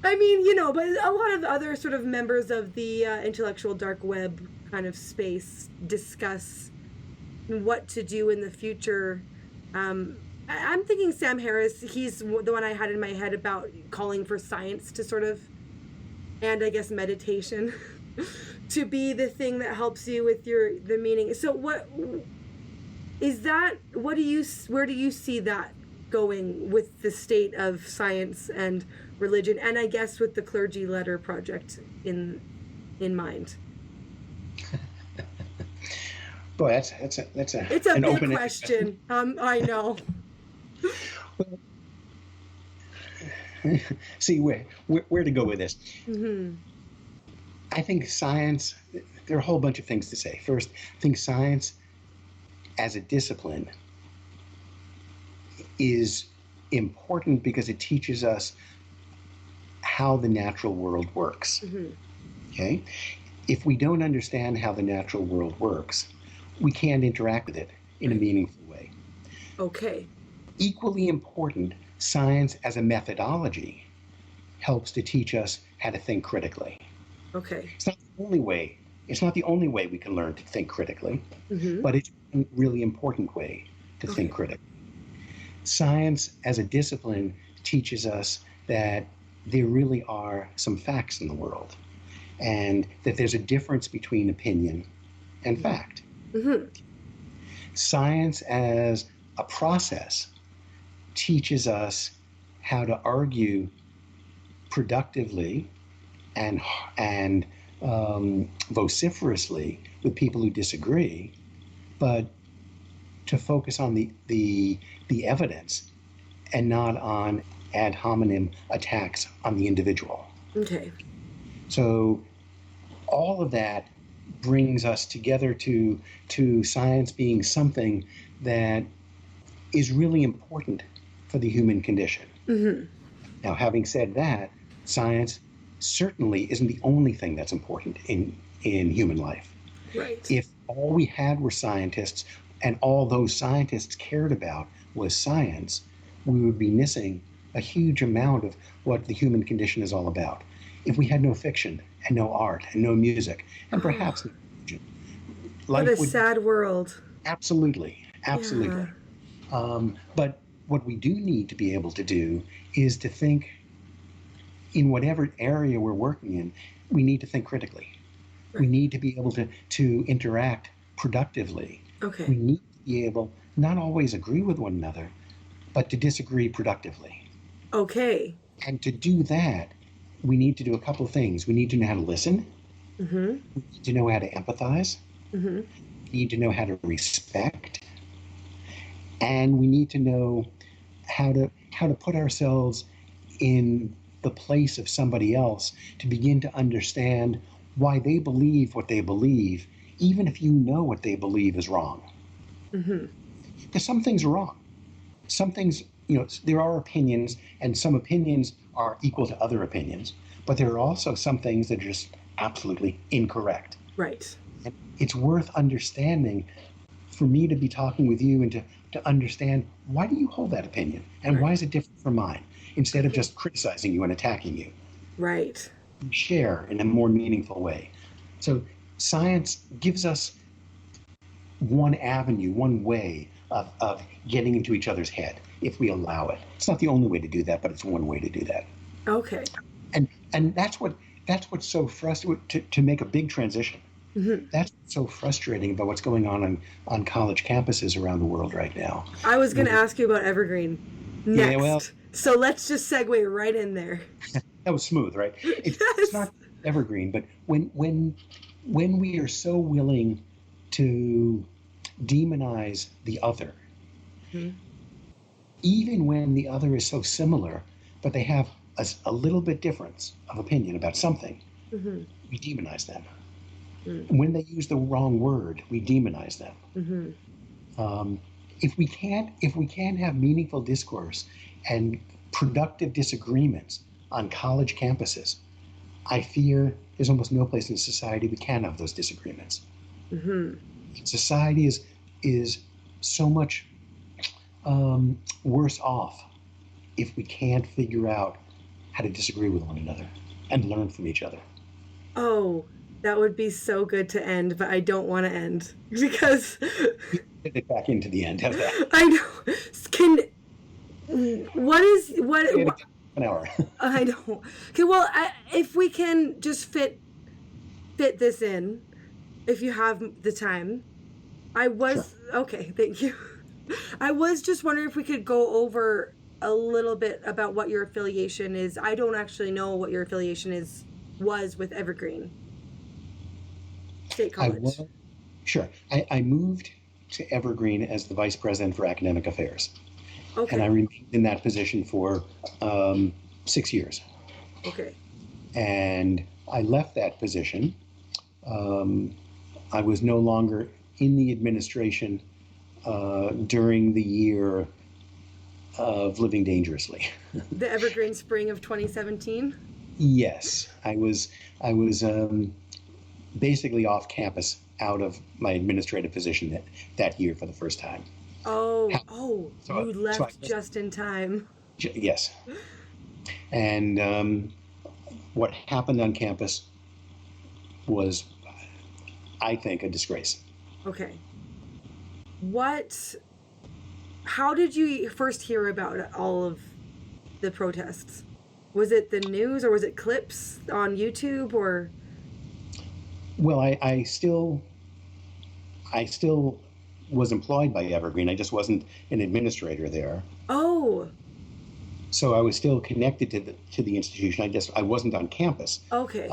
I mean, but a lot of other sort of members of the intellectual dark web kind of space discuss what to do in the future. I'm thinking Sam Harris, he's the one I had in my head about calling for science to sort of, and I guess meditation, to be the thing that helps you with the meaning. So what is that? Where do you see that going with the state of science and religion, and I guess with the Clergy Letter project in mind? Boy, it's a an big question. I know. See where to go with this. Mm-hmm. I think science. There are a whole bunch of things to say. First, I think science as a discipline is important because it teaches us how the natural world works. Mm-hmm. Okay? If we don't understand how the natural world works, we can't interact with it in a meaningful way. Okay. Equally important, science as a methodology helps to teach us how to think critically. Okay. It's not the only way. It's not the only way we can learn to think critically, Mm-hmm. but it's a really important way to think critically. Science as a discipline teaches us that there really are some facts in the world, and that there's a difference between opinion and fact. Mm-hmm. Science as a process teaches us how to argue productively and vociferously with people who disagree, but to focus on the evidence and not on ad hominem attacks on the individual. Okay. So all of that brings us together to science being something that is really important for the human condition. Mm-hmm. Now, having said that, science certainly isn't the only thing that's important in human life. Right. If all we had were scientists and all those scientists cared about was science, we would be missing a huge amount of what the human condition is all about. If we had no fiction and no art and no music and perhaps no religion, what a sad world. Absolutely. Yeah. But what we do need to be able to do is to think in whatever area we're working in, we need to think critically. Right. We need to be able to interact productively. Okay. We need to be able not always agree with one another, but to disagree productively. Okay. And to do that, we need to do a couple of things. We need to know how to listen. Mm-hmm. We need to know how to empathize. Mm-hmm. We need to know how to respect. And we need to know how to put ourselves in the place of somebody else to begin to understand why they believe what they believe, even if you know what they believe is wrong. Mm-hmm. Because some things are wrong. Some things, there are opinions, and some opinions are equal to other opinions, but there are also some things that are just absolutely incorrect. Right. And it's worth understanding for me to be talking with you and to understand, why do you hold that opinion? And right. Why is it different from mine? Instead of just criticizing you and attacking you. Right. Share in a more meaningful way. So science gives us one avenue, one way of getting into each other's head, if we allow it. It's not the only way to do that, but it's one way to do that. Okay. And that's what's so frustrating, to make a big transition. Mm-hmm. That's so frustrating about what's going on college campuses around the world right now. I was going to ask you about Evergreen next. Yeah, well, so let's just segue right in there. That was smooth, right? It's not Evergreen, but when we are so willing to demonize the other, mm-hmm. even when the other is so similar, but they have a little bit difference of opinion about something, mm-hmm. we demonize them. Mm-hmm. When they use the wrong word, we demonize them. Mm-hmm. If we can't have meaningful discourse and productive disagreements on college campuses, I fear there's almost no place in society we can have those disagreements. Mm-hmm. Society is so much worse off if we can't figure out how to disagree with one another and learn from each other. Oh, that would be so good to end, but I don't want to end because get it back into the end. How's that? I know. What an hour? I don't. Okay, well, if we can just fit this in, if you have the time. Sure. Okay, thank you. I was just wondering if we could go over a little bit about what your affiliation is. I don't actually know what your affiliation was with Evergreen State College. Sure. I moved to Evergreen as the Vice President for Academic Affairs. Okay. And I remained in that position for 6 years. Okay. And I left that position. I was no longer in the administration during the year of living dangerously. The Evergreen Spring of 2017? Yes. I was basically off campus out of my administrative position that year for the first time. So you left just in time. Yes. And what happened on campus was, I think, a disgrace. Okay. How did you first hear about all of the protests? Was it the news, or was it clips on YouTube, or? Well, I still was employed by Evergreen. I just wasn't an administrator there. Oh. So I was still connected to the institution. I wasn't on campus. Okay.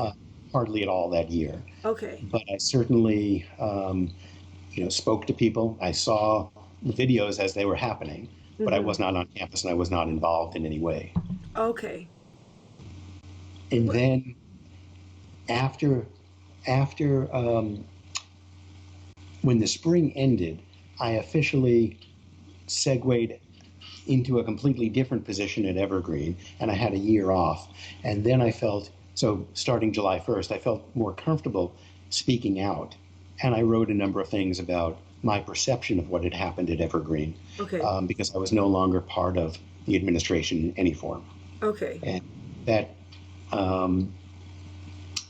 Hardly at all that year. Okay. But I certainly, spoke to people. I saw the videos as they were happening, but I was not on campus and I was not involved in any way. Okay. And then after when the spring ended, I officially segued into a completely different position at Evergreen, and I had a year off. And then I felt, so starting July 1st, I felt more comfortable speaking out. And I wrote a number of things about my perception of what had happened at Evergreen, Okay. Because I was no longer part of the administration in any form. Okay. And that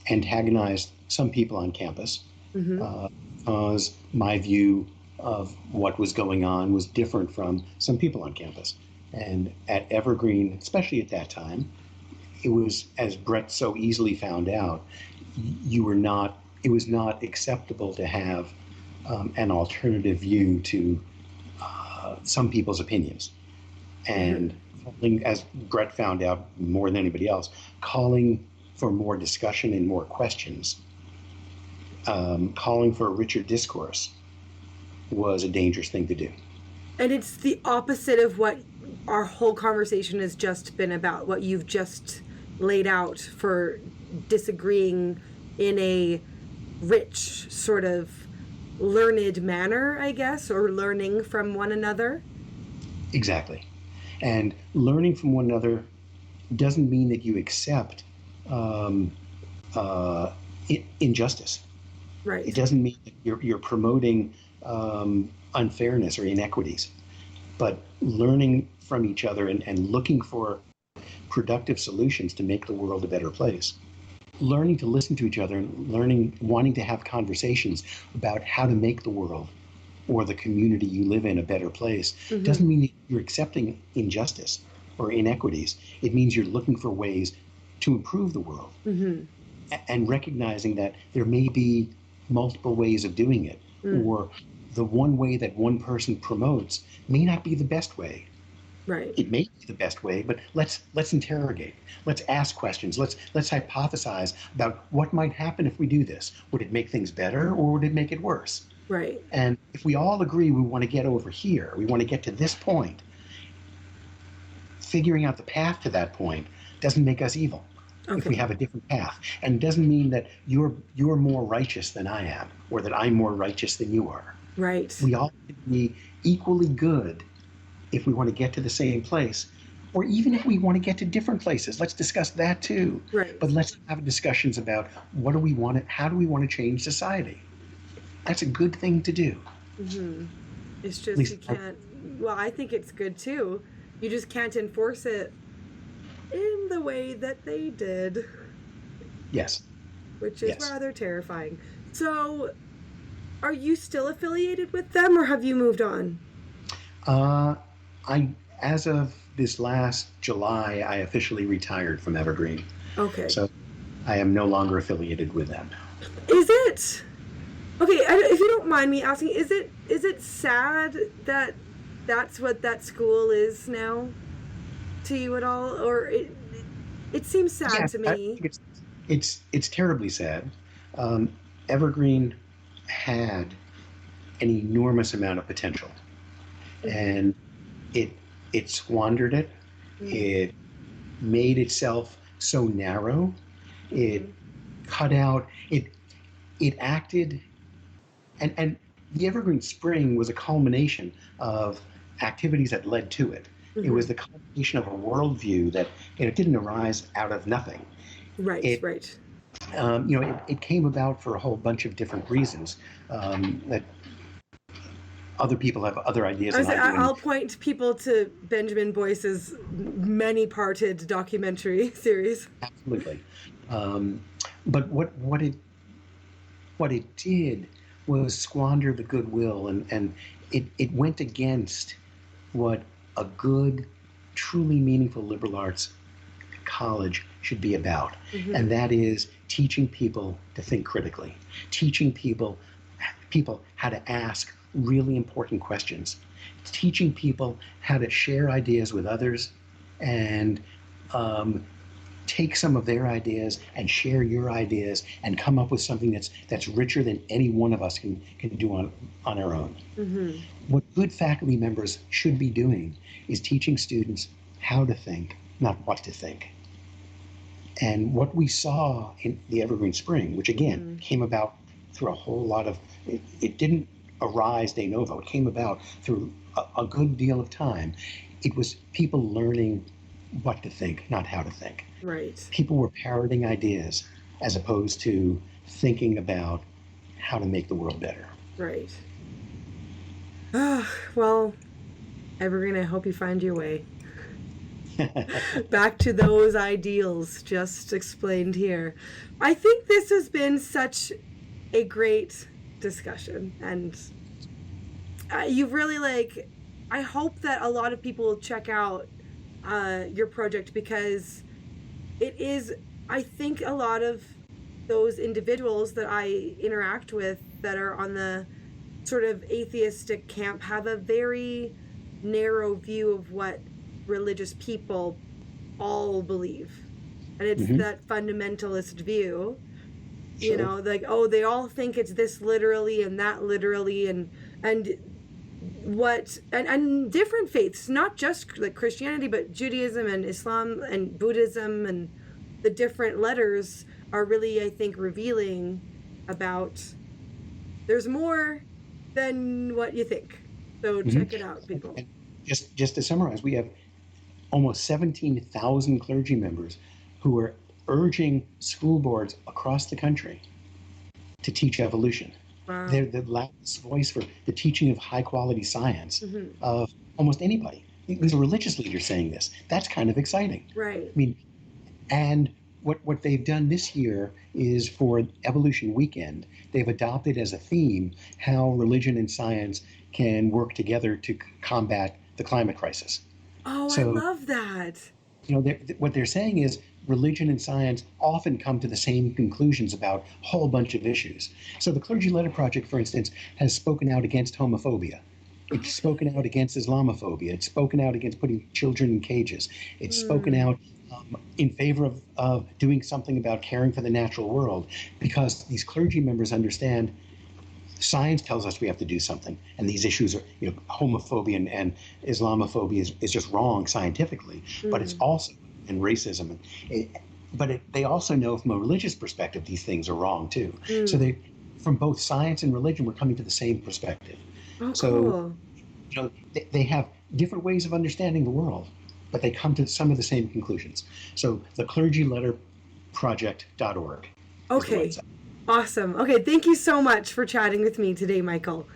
antagonized some people on campus, because my view of what was going on was different from some people on campus. And at Evergreen, especially at that time, it was, as Brett so easily found out, it was not acceptable to have an alternative view to some people's opinions. And as Brett found out more than anybody else, calling for more discussion and more questions, calling for a richer discourse, was a dangerous thing to do. And it's the opposite of what our whole conversation has just been about, what you've just laid out for disagreeing in a rich, sort of learned manner, I guess, or learning from one another. Exactly. And learning from one another doesn't mean that you accept injustice. Right. It doesn't mean that you're promoting unfairness or inequities, but learning from each other and looking for productive solutions to make the world a better place. Learning to listen to each other and wanting to have conversations about how to make the world or the community you live in a better place doesn't mean that you're accepting injustice or inequities. It means you're looking for ways to improve the world and recognizing that there may be multiple ways of doing it, or the one way that one person promotes may not be the best way. Right. It may be the best way, but let's interrogate. Let's ask questions. Let's hypothesize about what might happen if we do this. Would it make things better, or would it make it worse? Right. And if we all agree we want to get over here, we want to get to this point, figuring out the path to that point doesn't make us evil. If we have a different path, and doesn't mean that you're more righteous than I am, or that I'm more righteous than you are. Right. We all can be equally good if we want to get to the same place, or even if we want to get to different places. Let's discuss that too. Right. But let's have discussions about what do we want, how do we want to change society. That's a good thing to do. It's just you can't. Well, I think it's good too. You just can't enforce it in the way that they did. Yes. Which is rather terrifying. So, are you still affiliated with them, or have you moved on? As of this last July, I officially retired from Evergreen. Okay. So I am no longer affiliated with them. Is it? Okay, if you don't mind me asking, is it sad that that's what that school is now to you at all, or it seems sad to me? I think it's terribly sad. Evergreen had an enormous amount of potential, and it squandered it. It made itself so narrow. It cut out. It acted, and the Evergreen Spring was a culmination of activities that led to it. It was the culmination of a worldview that it didn't arise out of nothing. Right. It came about for a whole bunch of different reasons that other people have other ideas. I'll point people to Benjamin Boyce's many-parted documentary series. Absolutely. Um, but what it did was squander the goodwill, and it went against what a good, truly meaningful liberal arts college should be about. And that is teaching people to think critically, teaching people how to ask really important questions, teaching people how to share ideas with others, and take some of their ideas and share your ideas and come up with something that's richer than any one of us can do on our own. What good faculty members should be doing is teaching students how to think, not what to think. And what we saw in the Evergreen Spring, which again came about through a whole lot of, it didn't arise de novo, it came about through a good deal of time. It was people learning what to think, not how to think. Right. People were parroting ideas as opposed to thinking about how to make the world better. Right. Well, Evergreen, I hope you find your way back to those ideals just explained here. I think this has been such a great discussion, and you've really I hope that a lot of people will check out your project, because it is, I think, a lot of those individuals that I interact with that are on the sort of atheistic camp have a very narrow view of what religious people all believe, and it's that fundamentalist view. Sure. You know, oh, they all think it's this literally and that literally, and different faiths, not just like Christianity, but Judaism and Islam and Buddhism, and the different letters are really, I think, revealing about there's more than what you think. So check it out, people. And just to summarize, we have almost 17,000 clergy members who are urging school boards across the country to teach evolution. Wow. They're the loudest voice for the teaching of high quality science of almost anybody. There's a religious leader saying this. That's kind of exciting. Right. I mean, and what they've done this year is for Evolution Weekend, they've adopted as a theme how religion and science can work together to combat the climate crisis. Oh, So, I love that. you know, what they're saying is religion and science often come to the same conclusions about a whole bunch of issues. So the Clergy Letter Project, for instance, has spoken out against homophobia. It's spoken out against Islamophobia. It's spoken out against putting children in cages. It's spoken out in favor of doing something about caring for the natural world, because these clergy members understand science tells us we have to do something, and these issues are, you know, homophobia and Islamophobia is just wrong scientifically, but it's also in racism. They also know from a religious perspective these things are wrong too. So they, from both science and religion, we're coming to the same perspective. Oh, So, cool. you know, they have different ways of understanding the world, but they come to some of the same conclusions. So the clergyletterproject.org. Okay. Awesome. Okay, thank you so much for chatting with me today, Michael.